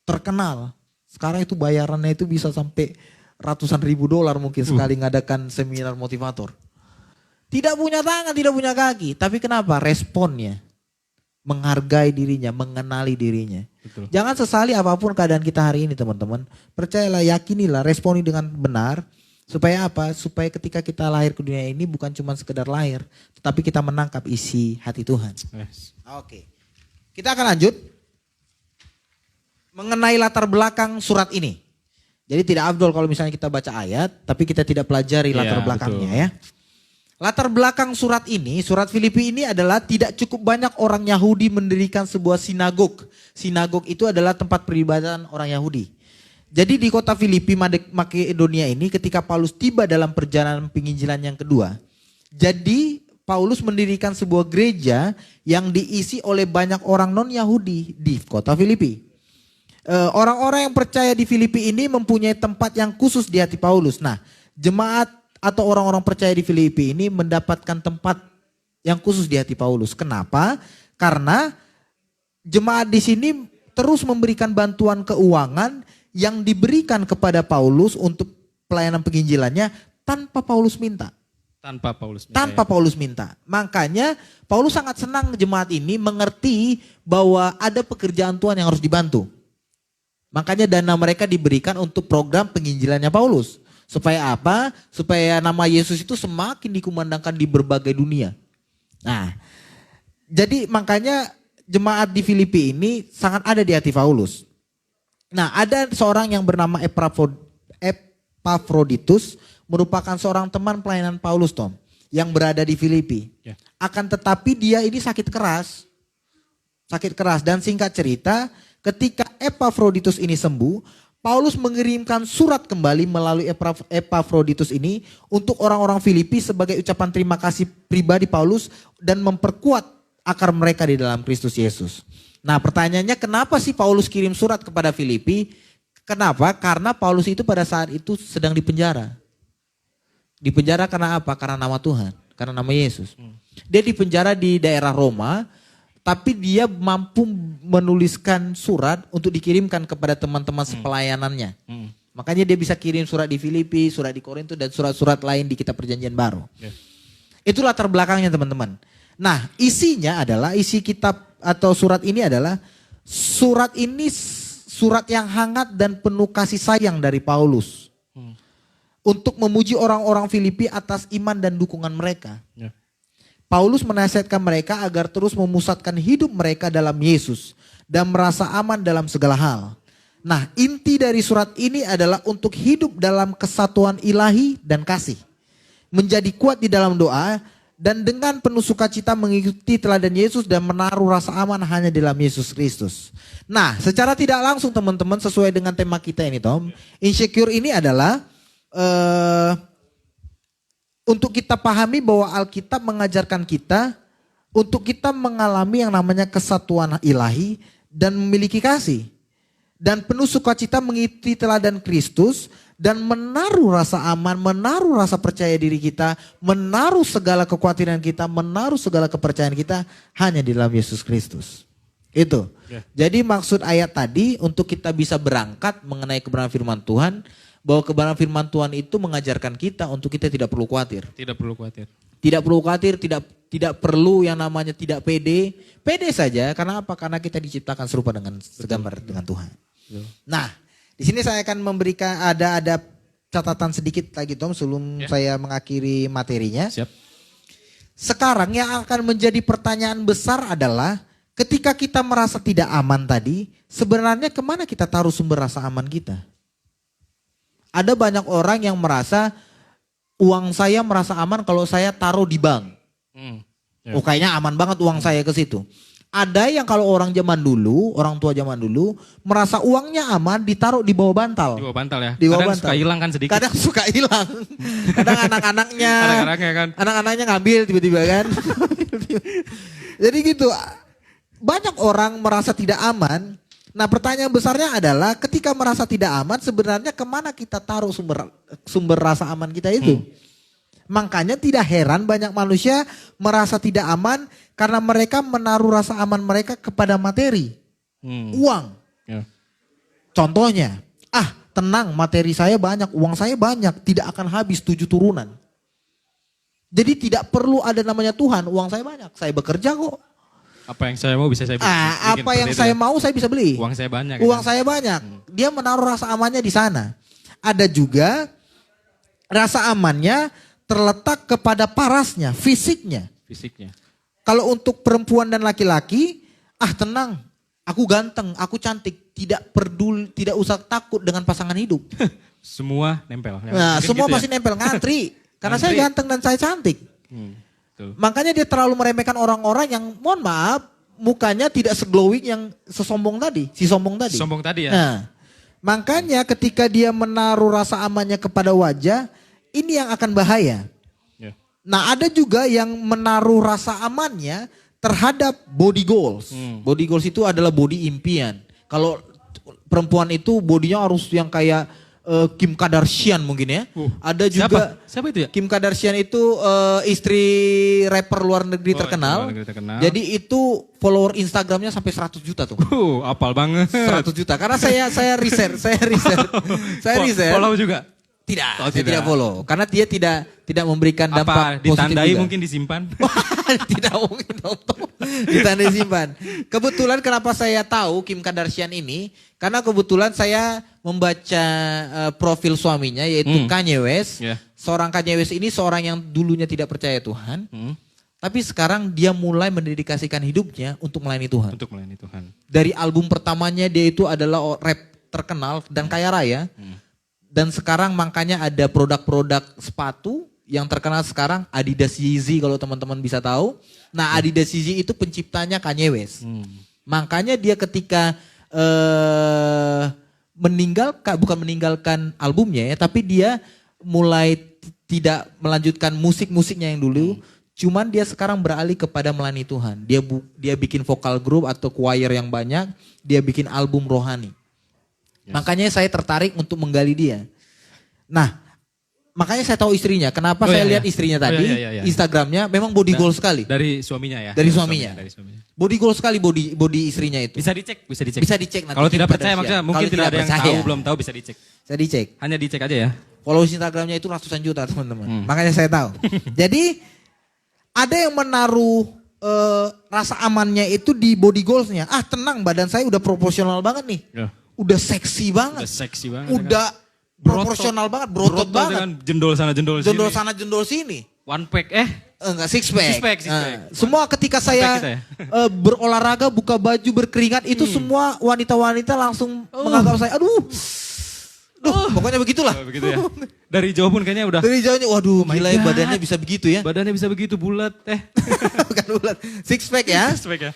terkenal. Sekarang itu bayarannya itu bisa sampai ratusan ribu dolar mungkin sekali ngadakan seminar motivator. Tidak punya tangan, tidak punya kaki. Tapi kenapa? Responnya. Menghargai dirinya, mengenali dirinya. Betul. Jangan sesali apapun keadaan kita hari ini teman-teman. Percayalah, yakinilah, responi dengan benar. Supaya apa? Supaya ketika kita lahir ke dunia ini bukan cuma sekedar lahir. Tetapi kita menangkap isi hati Tuhan. Yes. Oke. Kita akan lanjut. Mengenai latar belakang surat ini. Jadi tidak afdol kalau misalnya kita baca ayat. Tapi kita tidak pelajari latar Iya, belakangnya betul. ya. Latar belakang surat ini, surat Filipi ini adalah tidak cukup banyak orang Yahudi mendirikan sebuah sinagog. Sinagog itu adalah tempat peribadatan orang Yahudi. Jadi di kota Filipi, Makedonia ini ketika Paulus tiba dalam perjalanan penginjilan yang kedua. Jadi Paulus mendirikan sebuah gereja yang diisi oleh banyak orang non-Yahudi di kota Filipi. Orang-orang yang percaya di Filipi ini mempunyai tempat yang khusus di hati Paulus. Nah, jemaat atau orang-orang percaya di Filipi ini mendapatkan tempat yang khusus di hati Paulus. Kenapa? Karena jemaat di sini terus memberikan bantuan keuangan yang diberikan kepada Paulus untuk pelayanan penginjilannya tanpa Paulus minta. Tanpa Paulus minta. Tanpa Paulus minta. Makanya Paulus sangat senang jemaat ini mengerti bahwa ada pekerjaan Tuhan yang harus dibantu. Makanya dana mereka diberikan untuk program penginjilannya Paulus. Supaya apa? Supaya nama Yesus itu semakin dikumandangkan di berbagai dunia. Nah, jadi makanya jemaat di Filipi ini sangat ada di hati Paulus. Nah, ada seorang yang bernama Epaphroditus, merupakan seorang teman pelayanan Paulus, Tom, yang berada di Filipi. Ya. Akan tetapi dia ini sakit keras. Sakit keras, dan singkat cerita, ketika Epaphroditus ini sembuh, Paulus mengirimkan surat kembali melalui Epaphroditus ini untuk orang-orang Filipi sebagai ucapan terima kasih pribadi Paulus dan memperkuat akar mereka di dalam Kristus Yesus. Nah, pertanyaannya, kenapa sih Paulus kirim surat kepada Filipi? Kenapa? Karena Paulus itu pada saat itu sedang dipenjara. Dipenjara karena apa? Karena nama Tuhan, karena nama Yesus. Dia dipenjara di daerah Roma. Tapi dia mampu menuliskan surat untuk dikirimkan kepada teman-teman sepelayanannya. Makanya dia bisa kirim surat di Filipi, surat di Korintus, dan surat-surat lain di kitab perjanjian baru. Yeah. Itu latar belakangnya teman-teman. Nah, isinya adalah, isi kitab atau surat ini adalah, surat ini surat yang hangat dan penuh kasih sayang dari Paulus. Untuk memuji orang-orang Filipi atas iman dan dukungan mereka. Yeah. Paulus menasihatkan mereka agar terus memusatkan hidup mereka dalam Yesus dan merasa aman dalam segala hal. Nah, inti dari surat ini adalah untuk hidup dalam kesatuan ilahi dan kasih. Menjadi kuat di dalam doa dan dengan penuh sukacita mengikuti teladan Yesus dan menaruh rasa aman hanya dalam Yesus Kristus. Nah, secara tidak langsung teman-teman, sesuai dengan tema kita ini, Tom, insecure ini adalah untuk kita pahami bahwa Alkitab mengajarkan kita untuk kita mengalami yang namanya kesatuan ilahi dan memiliki kasih. Dan penuh sukacita mengikuti teladan Kristus dan menaruh rasa aman, menaruh rasa percaya diri kita, menaruh segala kekhawatiran kita, menaruh segala kepercayaan kita hanya di dalam Yesus Kristus. Itu. Ya. Jadi maksud ayat tadi untuk kita bisa berangkat mengenai kebenaran firman Tuhan, bahwa kebenaran firman Tuhan itu mengajarkan kita untuk kita tidak perlu khawatir. Tidak perlu khawatir. Tidak perlu khawatir, tidak perlu yang namanya tidak pede. Pede saja, karena apa? Karena kita diciptakan serupa dengan segambar dengan Tuhan. Betul. Nah, di sini saya akan memberikan ada catatan sedikit lagi, Tom, sebelum saya mengakhiri materinya. Siap. Sekarang yang akan menjadi pertanyaan besar adalah ketika kita merasa tidak aman tadi, sebenarnya kemana kita taruh sumber rasa aman kita? Ada banyak orang yang merasa uang saya merasa aman kalau saya taruh di bank. Ya. Oh, kayaknya aman banget uang saya ke situ. Ada yang kalau orang zaman dulu, orang tua zaman dulu merasa uangnya aman ditaruh di bawah bantal. Di bawah bantal ya. Di bawah Kadang bantal. suka hilang kan sedikit. Kadang suka hilang. Kadang anak-anaknya. Anak-anaknya kan. Anak-anaknya ngambil tiba-tiba kan. Jadi gitu. Banyak orang merasa tidak aman. Nah, pertanyaan besarnya adalah ketika merasa tidak aman sebenarnya kemana kita taruh sumber rasa aman kita itu? Makanya tidak heran banyak manusia merasa tidak aman karena mereka menaruh rasa aman mereka kepada materi, uang. Ya. Contohnya, tenang, materi saya banyak, uang saya banyak, tidak akan habis 7 turunan. Jadi tidak perlu ada namanya Tuhan, uang saya banyak, saya bekerja kok. Apa yang saya mau bisa saya bikin Apa yang seperti saya itu. mau saya bisa beli. Uang saya banyak. Uang kan? saya banyak. Dia menaruh rasa amannya di sana. Ada juga rasa amannya terletak kepada parasnya, fisiknya. Fisiknya. Kalau untuk perempuan dan laki-laki, tenang, aku ganteng, aku cantik, tidak peduli, tidak usah takut dengan pasangan hidup. Semua nempel. Nah, Mungkin semua gitu ya? pasti nempel ngantri. Karena saya Ngantri. ganteng dan saya cantik. Betul. Makanya dia terlalu meremehkan orang-orang yang, mohon maaf, mukanya tidak seglowing yang sesombong tadi, si sombong tadi. Sombong tadi ya. Nah, makanya ketika dia menaruh rasa amannya kepada wajah, ini yang akan bahaya. Ya. Nah, ada juga yang menaruh rasa amannya terhadap body goals. Body goals itu adalah body impian. Kalau perempuan itu bodinya harus yang kayak Kim Kardashian mungkin ya. Ada juga Siapa itu ya? Kim Kardashian itu istri rapper luar negeri terkenal. luar negeri terkenal. Jadi itu follower Instagramnya sampai 100 juta tuh. Apal banget. 100 juta. Karena saya riset. Saya riset. Follow juga. Tidak, Oh, saya tidak follow. Karena dia tidak memberikan dampak Apa positif ditandai juga. mungkin disimpan? Tidak mungkin ditandai simpan. Kebetulan kenapa saya tahu Kim Kardashian ini, karena kebetulan saya membaca profil suaminya yaitu Kanye West. Yeah. Seorang Kanye West ini seorang yang dulunya tidak percaya Tuhan, tapi sekarang dia mulai mendedikasikan hidupnya untuk melayani Tuhan. Untuk melayani Tuhan. Dari album pertamanya dia itu adalah rap terkenal dan kaya raya. Dan sekarang makanya ada produk-produk sepatu yang terkenal sekarang Adidas Yeezy kalau teman-teman bisa tahu. Nah, Adidas Yeezy itu penciptanya Kanye West. Makanya dia ketika bukan meninggalkan albumnya ya, tapi dia mulai tidak melanjutkan musik-musiknya yang dulu. Cuman dia sekarang beralih kepada melayani Tuhan. Dia bikin vokal group atau choir yang banyak, dia bikin album rohani. Makanya saya tertarik untuk menggali dia. Nah, makanya saya tahu istrinya. Kenapa saya lihat istrinya tadi, Instagramnya memang body goal sekali. Dari suaminya ya? Dari suaminya. Body goal sekali body istrinya itu. Bisa dicek, bisa dicek. Bisa dicek nanti. Kalau tidak Kim percaya Kardashian. maksudnya mungkin Kalau tidak ada yang percaya, tahu, belum tahu bisa dicek. Saya dicek. Hanya dicek aja ya. Followers Instagramnya itu ratusan juta teman-teman. Makanya saya tahu. Jadi ada yang menaruh rasa amannya itu di body goalsnya. Tenang, badan saya udah proporsional banget nih. Ya. Udah seksi banget. Udah seksi banget. Udah proporsional banget, berotot banget. Dengan jendol sana jendol sini. Jendol sana jendol sini. One pack Enggak, six pack. Six pack. Semua ketika One pack saya kita ya? berolahraga, buka baju, berkeringat, itu semua wanita-wanita langsung menganggap saya, pokoknya begitulah. begitu ya. Dari jauh pun kayaknya udah Dari jauhnya, waduh my gila ya, God. badannya bisa begitu ya. badannya bisa begitu bulat Bukan bulat, six pack ya. Six pack ya.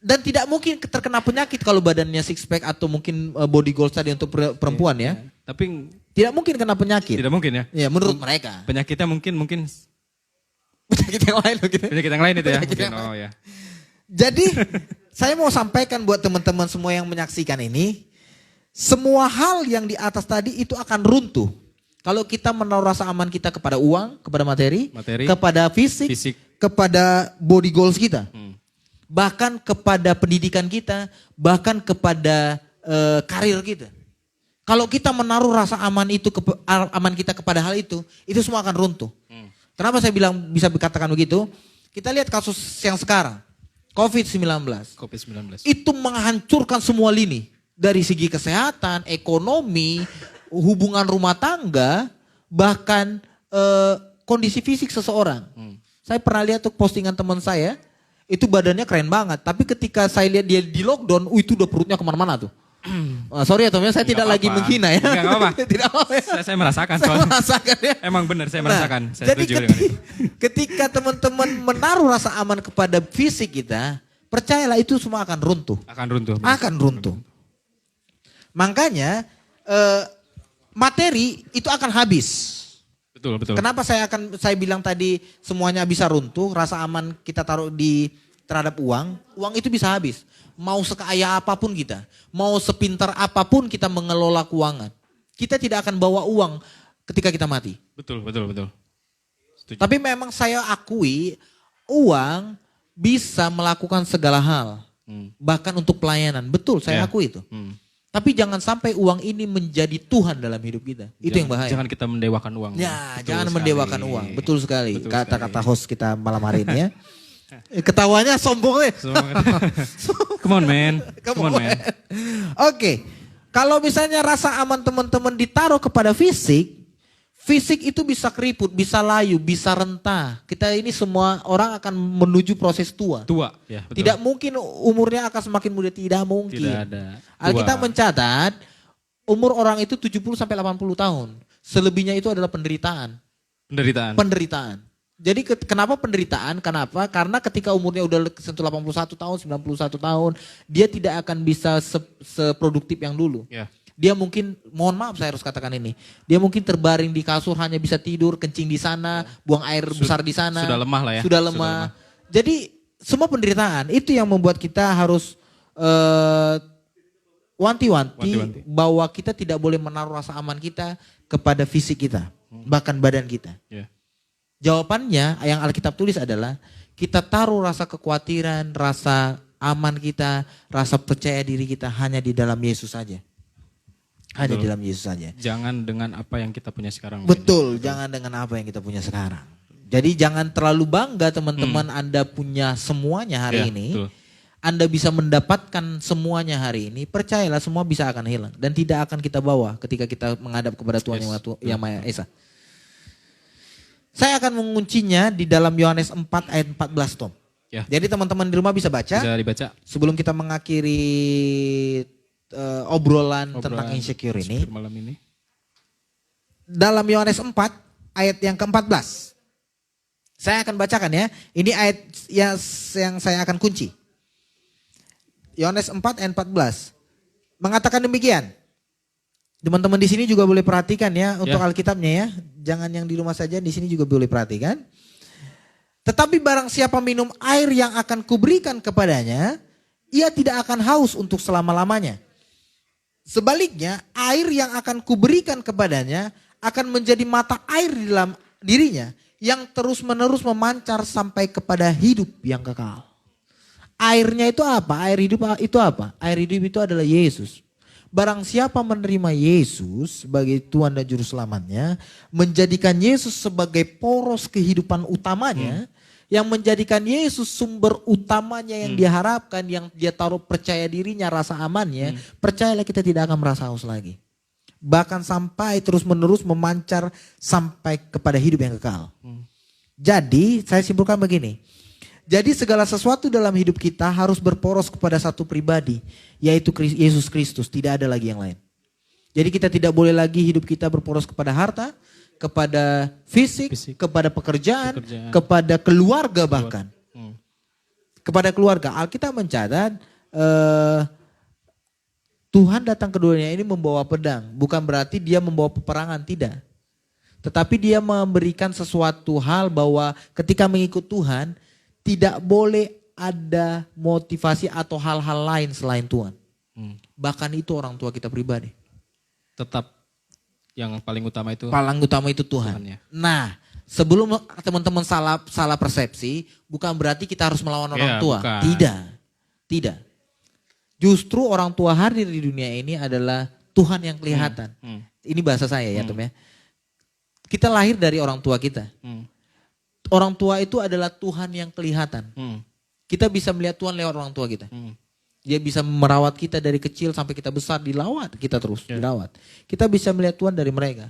Dan tidak mungkin terkena penyakit kalau badannya six pack atau mungkin body goals tadi untuk perempuan ya. Tapi Tidak mungkin kena penyakit. tidak mungkin ya. Ya menurut mereka. Penyakitnya mungkin Penyakit yang lain mungkin. penyakit yang lain itu ya. Penyakit Mungkin, yang lain. oh ya. Jadi saya mau sampaikan buat teman-teman semua yang menyaksikan ini. Semua hal yang di atas tadi itu akan runtuh. Kalau kita menaruh rasa aman kita kepada uang, kepada materi. Kepada fisik. Kepada body goals kita. Bahkan kepada pendidikan kita, bahkan kepada karir kita. Kalau kita menaruh rasa aman kita kepada hal itu semua akan runtuh. Kenapa saya bilang bisa dikatakan begitu? Kita lihat kasus yang sekarang, COVID-19. COVID-19. Itu menghancurkan semua lini. Dari segi kesehatan, ekonomi, hubungan rumah tangga, bahkan kondisi fisik seseorang. Saya pernah lihat tuh postingan teman saya, itu badannya keren banget. Tapi ketika saya lihat dia di lockdown, itu udah perutnya kemana-mana tuh. Sorry ya Tom ya, saya tidak lagi menghina ya. Enggak apa-apa. Tidak apa-apa ya. Saya merasakan Saya soalnya. merasakan ya. Emang benar saya merasakan. Saya Jadi setuju dengan itu. ketika teman-teman menaruh rasa aman kepada fisik kita, percayalah itu semua akan runtuh. Akan runtuh. Akan runtuh. Makanya materi itu akan habis. Betul. Kenapa saya bilang tadi semuanya bisa runtuh, rasa aman kita taruh terhadap uang itu bisa habis. Mau sekaya apapun kita, mau sepintar apapun kita mengelola keuangan, kita tidak akan bawa uang ketika kita mati. Betul. Setuju. Tapi memang saya akui uang bisa melakukan segala hal, bahkan untuk pelayanan. Betul, saya akui itu. Tapi jangan sampai uang ini menjadi Tuhan dalam hidup kita. Itu yang bahaya. Jangan kita mendewakan uang. Ya, Betul jangan sekali. mendewakan uang. Betul sekali. Betul Kata-kata host kita malam hari ini ya. Ketawanya sombong deh. Come on man. Come Come on on, man. Oke. Kalau misalnya rasa aman teman-teman ditaruh kepada fisik, fisik itu bisa keriput, bisa layu, bisa rentah. Kita ini semua orang akan menuju proses tua. Tua. Ya, betul. Tidak mungkin umurnya akan semakin muda, tidak mungkin. Tidak ada. Alkitab Tua. mencatat umur orang itu 70 sampai 80 tahun. Selebihnya itu adalah penderitaan. Penderitaan. Penderitaan. Jadi kenapa penderitaan? Kenapa? Karena ketika umurnya udah sentuh 81 tahun, 91 tahun, dia tidak akan bisa seproduktif yang dulu. Ya. Dia mungkin, mohon maaf saya harus katakan ini, dia mungkin terbaring di kasur hanya bisa tidur, kencing di sana, buang air besar di sana. Sudah lemah lah ya. Sudah lemah. Jadi semua penderitaan itu yang membuat kita harus wanti-wanti bahwa kita tidak boleh menaruh rasa aman kita kepada fisik kita, bahkan badan kita. Ya. Jawabannya yang Alkitab tulis adalah kita taruh rasa kekhawatiran, rasa aman kita, rasa percaya diri kita hanya di dalam Yesus saja. Hanya di dalam Yesus saja. Jangan dengan apa yang kita punya sekarang. Betul, jangan dengan apa yang kita punya sekarang. Jadi jangan terlalu bangga teman-teman Anda punya semuanya hari Ya, ini. betul. Anda bisa mendapatkan semuanya hari ini. Percayalah semua bisa akan hilang. Dan tidak akan kita bawa ketika kita menghadap kepada Tuhan yang Maha Esa. Saya akan menguncinya di dalam Yohanes 4 ayat 14 Tom. Ya. Jadi teman-teman di rumah bisa baca. Bisa dibaca. Sebelum kita mengakhiri obrolan tentang insecure ini. Malam ini. Dalam Yohanes 4 ayat yang ke-14. Saya akan bacakan ya. Ini ayat yang saya akan kunci. Yohanes 4 ayat 14. Mengatakan demikian. Teman-teman di sini juga boleh perhatikan ya untuk Alkitabnya ya. Jangan yang di rumah saja, di sini juga boleh perhatikan. Tetapi barang siapa minum air yang akan kuberikan kepadanya, ia tidak akan haus untuk selama-lamanya. Sebaliknya, air yang akan kuberikan kepadanya akan menjadi mata air di dalam dirinya yang terus-menerus memancar sampai kepada hidup yang kekal. Airnya itu apa? Air hidup itu apa? Air hidup itu adalah Yesus. Barang siapa menerima Yesus sebagai Tuhan dan Juru Selamatnya, menjadikan Yesus sebagai poros kehidupan utamanya, yang menjadikan Yesus sumber utamanya yang diharapkan, yang dia taruh percaya dirinya, rasa amannya, percayalah kita tidak akan merasa haus lagi. Bahkan sampai terus-menerus memancar sampai kepada hidup yang kekal. Jadi saya simpulkan begini. Jadi segala sesuatu dalam hidup kita harus berporos kepada satu pribadi, yaitu Yesus Kristus, tidak ada lagi yang lain. Jadi kita tidak boleh lagi hidup kita berporos kepada harta, kepada fisik, kepada pekerjaan, kepada keluarga bahkan. Kepada keluarga, Alkitab mencatat Tuhan datang ke dunia ini membawa pedang, bukan berarti dia membawa peperangan, tidak. Tetapi dia memberikan sesuatu hal bahwa ketika mengikut Tuhan, tidak boleh ada motivasi atau hal-hal lain selain Tuhan. Bahkan itu orang tua kita pribadi. Tetap yang paling utama itu. Paling utama itu Tuhan. Ya. Nah, sebelum teman-teman salah persepsi, bukan berarti kita harus melawan orang tua. Bukan. Tidak. Justru orang tua hadir di dunia ini adalah Tuhan yang kelihatan. Ini bahasa saya ya, Tom ya. Kita lahir dari orang tua kita. Orang tua itu adalah Tuhan yang kelihatan. Kita bisa melihat Tuhan lewat orang tua kita. Dia bisa merawat kita dari kecil sampai kita besar, dilawat kita terus, dirawat. Kita bisa melihat Tuhan dari mereka.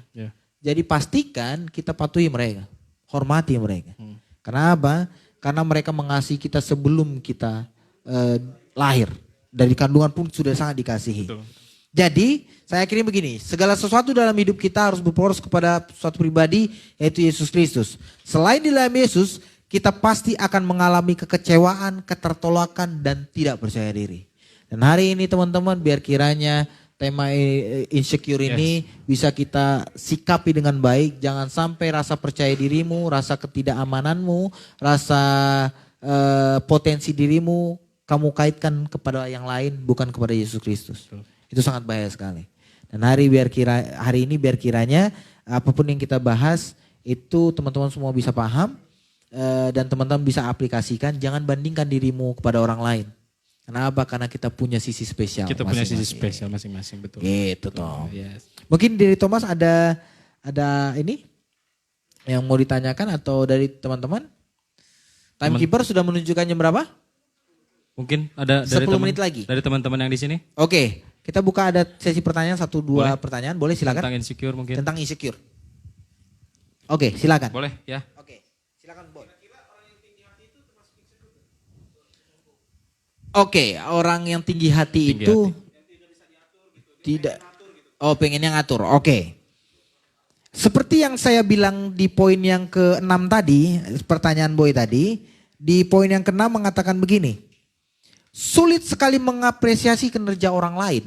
Jadi pastikan kita patuhi mereka, hormati mereka. Kenapa? Karena mereka mengasihi kita sebelum kita lahir. Dari kandungan pun sudah sangat dikasihi. Betul. Jadi saya akhirnya begini, segala sesuatu dalam hidup kita harus berporos kepada suatu pribadi, yaitu Yesus Kristus. Selain di dalam Yesus, kita pasti akan mengalami kekecewaan, ketertolakan, dan tidak percaya diri. Dan hari ini teman-teman, biar kiranya tema insecure ini bisa kita sikapi dengan baik. Jangan sampai rasa percaya dirimu, rasa ketidakamananmu, rasa potensi dirimu kamu kaitkan kepada yang lain, bukan kepada Yesus Kristus. Itu sangat bahaya sekali. Dan hari ini biar kiranya apapun yang kita bahas itu teman-teman semua bisa paham dan teman-teman bisa aplikasikan. Jangan bandingkan dirimu kepada orang lain. Kenapa? Karena kita punya sisi spesial. Kita punya sisi masing-masing. spesial masing-masing, betul. Gitu Tom. Yes. Mungkin dari Thomas ada ini yang mau ditanyakan atau dari teman-teman? Timekeeper sudah menunjukkan jam berapa? Mungkin ada 10 dari menit lagi. Dari teman-teman yang di sini Oke, kita buka ada sesi pertanyaan 1-2 Boleh. pertanyaan. Boleh silakan. tentang insecure mungkin. Tentang insecure. Oke, silakan. Boleh ya. Oke, silakan Boy. Oke, orang yang tinggi hati Tinggi itu tidak. Oh, pengennya ngatur. Oke. Seperti yang saya bilang di poin yang ke-6 tadi, pertanyaan Boy tadi, di poin yang ke-6 mengatakan begini. Sulit sekali mengapresiasi kinerja orang lain.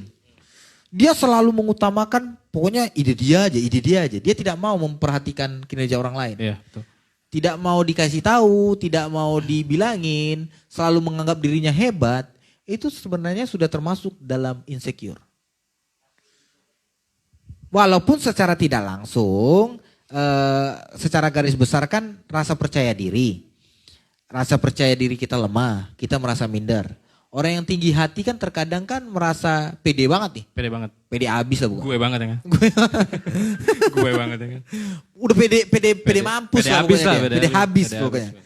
Dia selalu mengutamakan pokoknya ide dia aja. Dia tidak mau memperhatikan kinerja orang lain. Iya, betul. Tidak mau dikasih tahu, tidak mau dibilangin, selalu menganggap dirinya hebat, itu sebenarnya sudah termasuk dalam insecure. Walaupun secara tidak langsung, secara garis besar kan rasa percaya diri. Rasa percaya diri kita lemah, kita merasa minder. Orang yang tinggi hati kan terkadang kan merasa pede banget nih. Pede banget. Pede abis lah bukan? Gue banget ya kan. Gue banget ya kan. Udah pede mampus pede lah habis pokoknya lah, dia. pede Pede habis, habis pede pokoknya. habis.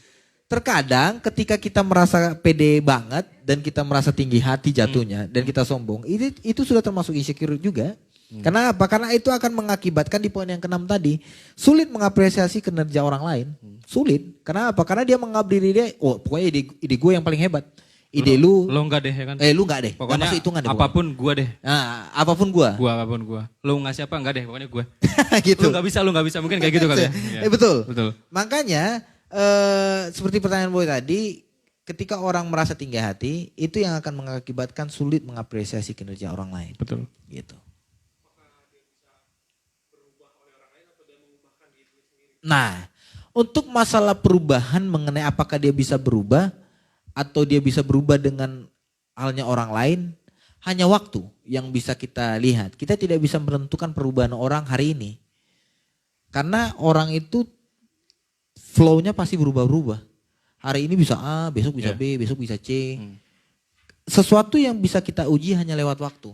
Terkadang ketika kita merasa pede banget dan kita merasa tinggi hati jatuhnya dan kita sombong, itu sudah termasuk insecure juga. Karena apa? Karena itu akan mengakibatkan di poin yang ke-6 tadi, sulit mengapresiasi kinerja orang lain. Sulit. Karena apa? Karena dia menganggap diri dia, oh pokoknya ide gue yang paling hebat. Ide lu Lo enggak deh ya kan. lu enggak deh. Pokoknya Nggak masuk hitungan deh. apapun gue deh. Nah, apapun gua. Apapun gue. Lo ngasih apa enggak deh, pokoknya gue. Gitu. Lu enggak bisa. Mungkin kayak gitu kali ya. Iya. Betul. Betul. Makanya seperti pertanyaan Boy tadi, ketika orang merasa tinggi hati, itu yang akan mengakibatkan sulit mengapresiasi kinerja orang lain. Betul. Gitu. Nah, untuk masalah perubahan mengenai apakah dia bisa berubah atau dia bisa berubah dengan halnya orang lain, hanya waktu yang bisa kita lihat. Kita tidak bisa menentukan perubahan orang hari ini. Karena orang itu flow-nya pasti berubah-ubah. Hari ini bisa A, besok bisa B, besok bisa C. Sesuatu yang bisa kita uji hanya lewat waktu.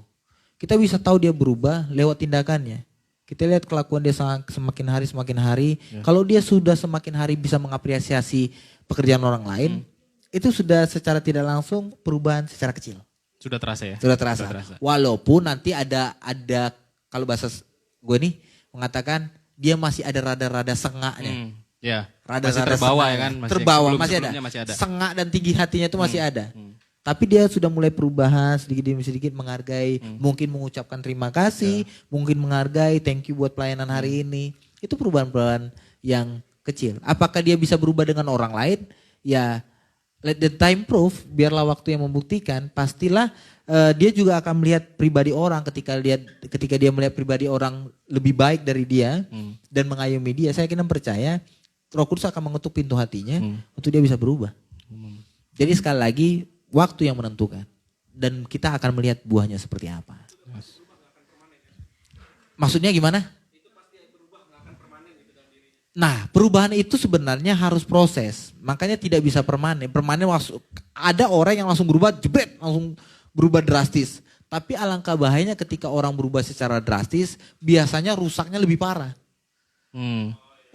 Kita bisa tahu dia berubah lewat tindakannya. Kita lihat kelakuan dia semakin hari. Kalau dia sudah semakin hari bisa mengapresiasi pekerjaan orang lain, itu sudah secara tidak langsung perubahan secara kecil. Sudah terasa ya? Sudah terasa. Walaupun nanti ada kalau bahasa gue nih mengatakan dia masih ada rada-rada sengaknya. Ya. Rada-rada Masih terbawa sengak. ya kan? Terbawa masih ada. Sebelumnya masih ada. Sengak dan tinggi hatinya itu masih ada. Tapi dia sudah mulai perubahan sedikit demi sedikit menghargai, mungkin mengucapkan terima kasih, mungkin menghargai, thank you buat pelayanan hari ini. Itu perubahan-perubahan yang kecil. Apakah dia bisa berubah dengan orang lain? Ya let the time proof, biarlah waktu yang membuktikan. Pastilah dia juga akan melihat pribadi orang ketika dia melihat pribadi orang lebih baik dari dia dan mengayomi dia. Saya kira percaya Roh Kudus akan mengetuk pintu hatinya untuk dia bisa berubah. Jadi sekali lagi waktu yang menentukan dan kita akan melihat buahnya seperti apa. Maksudnya gimana? Nah, perubahan itu sebenarnya harus proses. Makanya tidak bisa permanen. Permanen ada orang yang langsung berubah jebret, langsung berubah drastis. Tapi alangkah bahayanya ketika orang berubah secara drastis, biasanya rusaknya lebih parah.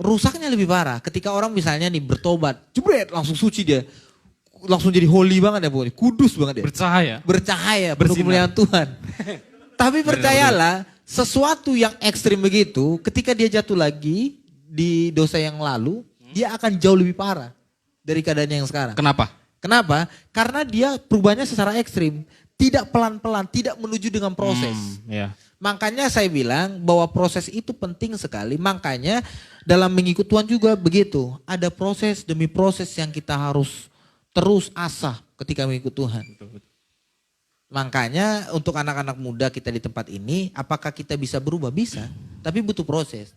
Rusaknya lebih parah. Ketika orang misalnya nih bertobat, jebret langsung suci dia. Langsung jadi holy banget ya pokoknya, kudus banget ya. Bercahaya, penuh kemuliaan Tuhan. Tapi percayalah, sesuatu yang ekstrim begitu, ketika dia jatuh lagi di dosa yang lalu, dia akan jauh lebih parah dari keadaannya yang sekarang. Kenapa? Kenapa? Karena dia perubahannya secara ekstrim, tidak pelan-pelan, tidak menuju dengan proses. Ya. Makanya saya bilang bahwa proses itu penting sekali. Makanya dalam mengikut Tuhan juga begitu. Ada proses demi proses yang kita harus terus asah ketika mengikut Tuhan. Makanya untuk anak-anak muda kita di tempat ini, apakah kita bisa berubah? Bisa, tapi butuh proses.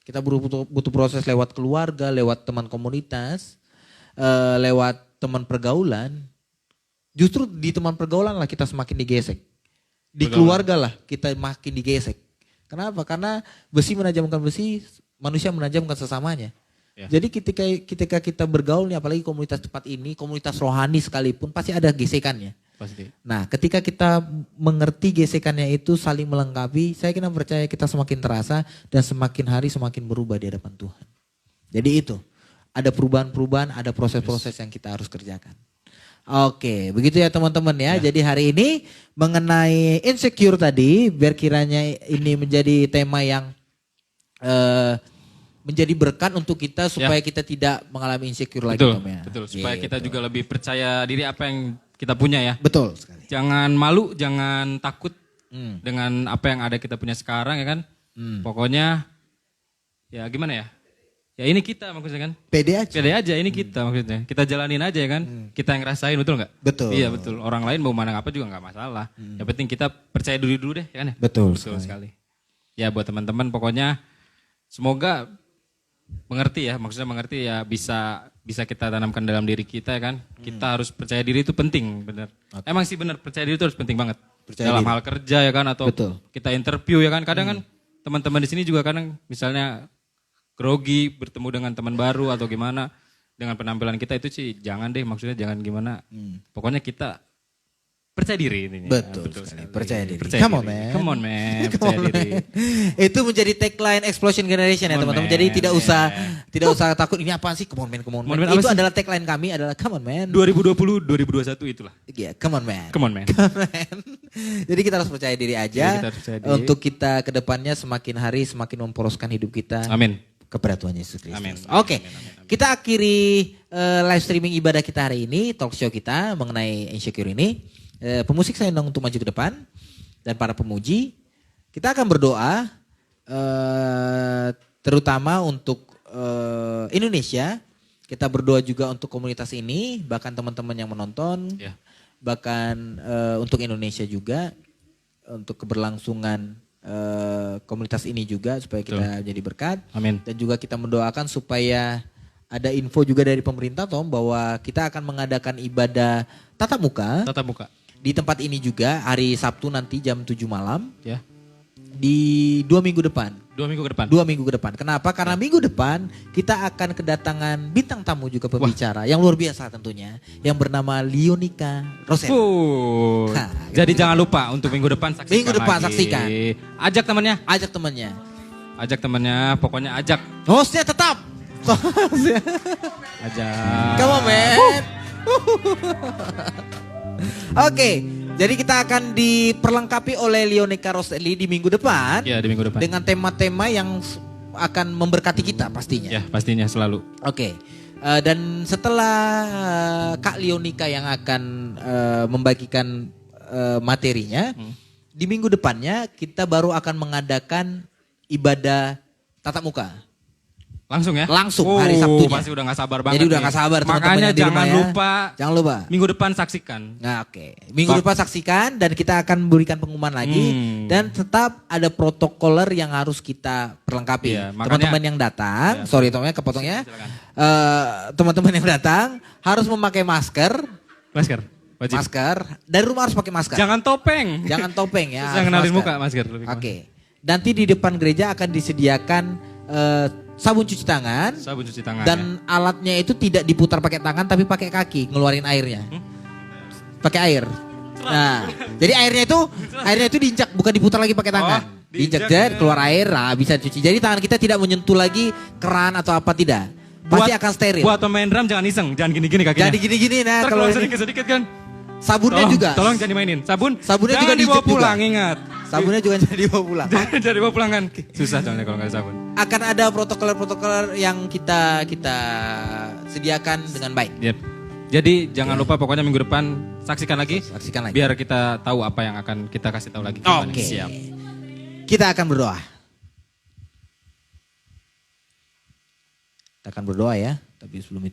Kita butuh proses lewat keluarga, lewat teman komunitas, lewat teman pergaulan. Justru di teman pergaulan lah kita semakin digesek. Di keluarga lah kita makin digesek. Kenapa? Karena besi menajamkan besi, manusia menajamkan sesamanya. Ya. Jadi ketika kita bergaul nih, apalagi komunitas tempat ini, komunitas rohani sekalipun pasti ada gesekannya. Pasti. Nah, ketika kita mengerti gesekannya itu saling melengkapi, saya kira percaya kita semakin terasa dan semakin hari semakin berubah di hadapan Tuhan. Jadi itu, ada perubahan-perubahan, ada proses-proses yang kita harus kerjakan. Oke, begitu ya teman-teman ya. Jadi hari ini mengenai insecure tadi, biar kiranya ini menjadi tema yang menjadi berkat untuk kita supaya kita tidak mengalami insecure lagi. Betul, Tom, ya. betul. Supaya Gitu. kita juga lebih percaya diri apa yang kita punya ya. Betul sekali. Jangan malu, jangan takut dengan apa yang ada kita punya sekarang ya kan. Pokoknya ya gimana ya. Ya ini kita maksudnya kan. Pede aja. Pede aja ini kita maksudnya. Kita jalanin aja ya kan. Kita yang ngerasain betul nggak? Betul. Iya betul. Orang lain mau mana apa juga nggak masalah. Yang penting kita percaya dulu deh ya kan ya. Betul sekali. Ya buat teman-teman pokoknya semoga mengerti ya. Maksudnya mengerti ya bisa kita tanamkan dalam diri kita ya kan. Kita harus percaya diri itu penting bener. Emang sih bener percaya diri itu harus penting banget. Dalam hal kerja ya kan atau Betul. kita interview ya kan. Kadang kan teman-teman di sini juga kadang misalnya grogi bertemu dengan teman baru atau gimana dengan penampilan kita itu sih jangan deh maksudnya jangan gimana. Pokoknya kita percaya diri intinya. Betul sekali. Percaya diri. Percaya Come on, diri. man. Come on man. Come Percaya on, diri. man. Itu menjadi tagline Explosion Generation ya Come on, teman-teman. man. Jadi tidak usah Yeah. tidak usah takut ini apaan sih? Come on man, come on Come on, man. man, apa Itu sih? adalah tagline kami adalah come on man. 2020 2021 itulah. Iya, come on man. Come on man. Come on, man. Jadi kita harus percaya diri aja Jadi kita harus percaya diri. untuk kita ke depannya semakin hari semakin memporoskan hidup kita. Amin. Kepada Tuhan Yesus Kristus. Amin. Oke, kita akhiri live streaming ibadah kita hari ini, talk show kita mengenai insecure ini. Pemusik saya undang untuk maju ke depan dan para pemuji. Kita akan berdoa terutama untuk Indonesia. Kita berdoa juga untuk komunitas ini, bahkan teman-teman yang menonton, Ya. bahkan untuk Indonesia juga, untuk keberlangsungan komunitas ini juga supaya kita jadi berkat. Amin. Dan juga kita mendoakan supaya ada info juga dari pemerintah Tom bahwa kita akan mengadakan ibadah tatap muka Tatap muka. di tempat ini juga hari Sabtu nanti jam 7 malam Ya. di 2 minggu depan. 2 minggu ke depan. 2 minggu ke depan. Kenapa? Karena minggu depan kita akan kedatangan bintang tamu juga pembicara yang luar biasa tentunya yang bernama Leonika Rosel. Hah, Jadi jangan lupa untuk minggu depan saksikan. Minggu depan lagi. saksikan. Ajak temannya. Ajak temannya. Ajak temannya. Pokoknya ajak. Hostnya tetap. Ajak. Come on man. Oke, jadi kita akan diperlengkapi oleh Leonika Roseli di minggu depan Ya di minggu depan. dengan tema-tema yang akan memberkati kita pastinya. Ya pastinya selalu. Oke, dan setelah Kak Leonika yang akan membagikan materinya, di minggu depannya kita baru akan mengadakan ibadah tatap muka. Langsung ya? Langsung hari Sabtunya. Pasti udah gak sabar banget. Jadi udah nih. gak sabar teman-teman Makanya yang di rumah jangan ya. lupa. Jangan lupa. Minggu depan saksikan. Nah, oke. Minggu depan saksikan dan kita akan berikan pengumuman lagi dan tetap ada protokoler yang harus kita perlengkapi. Iya, makanya- Teman-teman yang datang, Iya. sorry Tom ya kepotongnya. Silakan. Teman-teman yang datang harus memakai masker, Masker. Wajib. masker. Dari rumah harus pakai masker. Jangan topeng. Jangan topeng ya. Susah harus ngenalin masker. muka masker. Oke. Nanti di depan gereja akan disediakan sabun cuci tangan. Sabun cuci tangan. Dan alatnya itu tidak diputar pakai tangan tapi pakai kaki ngeluarin airnya. Pakai air. Nah, jadi airnya itu diinjak bukan diputar lagi pakai tangan. Diinjak diinjak. keluar air, nah bisa cuci. Jadi tangan kita tidak menyentuh lagi keran atau apa tidak. Pasti akan steril. Buat pemain drum jangan iseng, jangan gini-gini kakinya. Jadi gini-gini nah Ntar kalau keluar ini sedikit-sedikit kan. sabunnya Tolong, juga. Tolong jangan dimainin. Sabunnya jangan juga dibawa diinjek juga. pulang, ingat. Sabunnya juga jadi bawa pulang. Jangan dibawa pulang kan. Susah soalnya kalau nggak ada sabun. Akan ada protokol-protokol yang kita sediakan dengan baik. Yep. Jadi jangan lupa pokoknya minggu depan saksikan lagi. Saksikan lagi. Biar kita tahu apa yang akan kita kasih tahu lagi. Oke. Siap. Kita akan berdoa. Kita akan berdoa ya. Tapi sebelum itu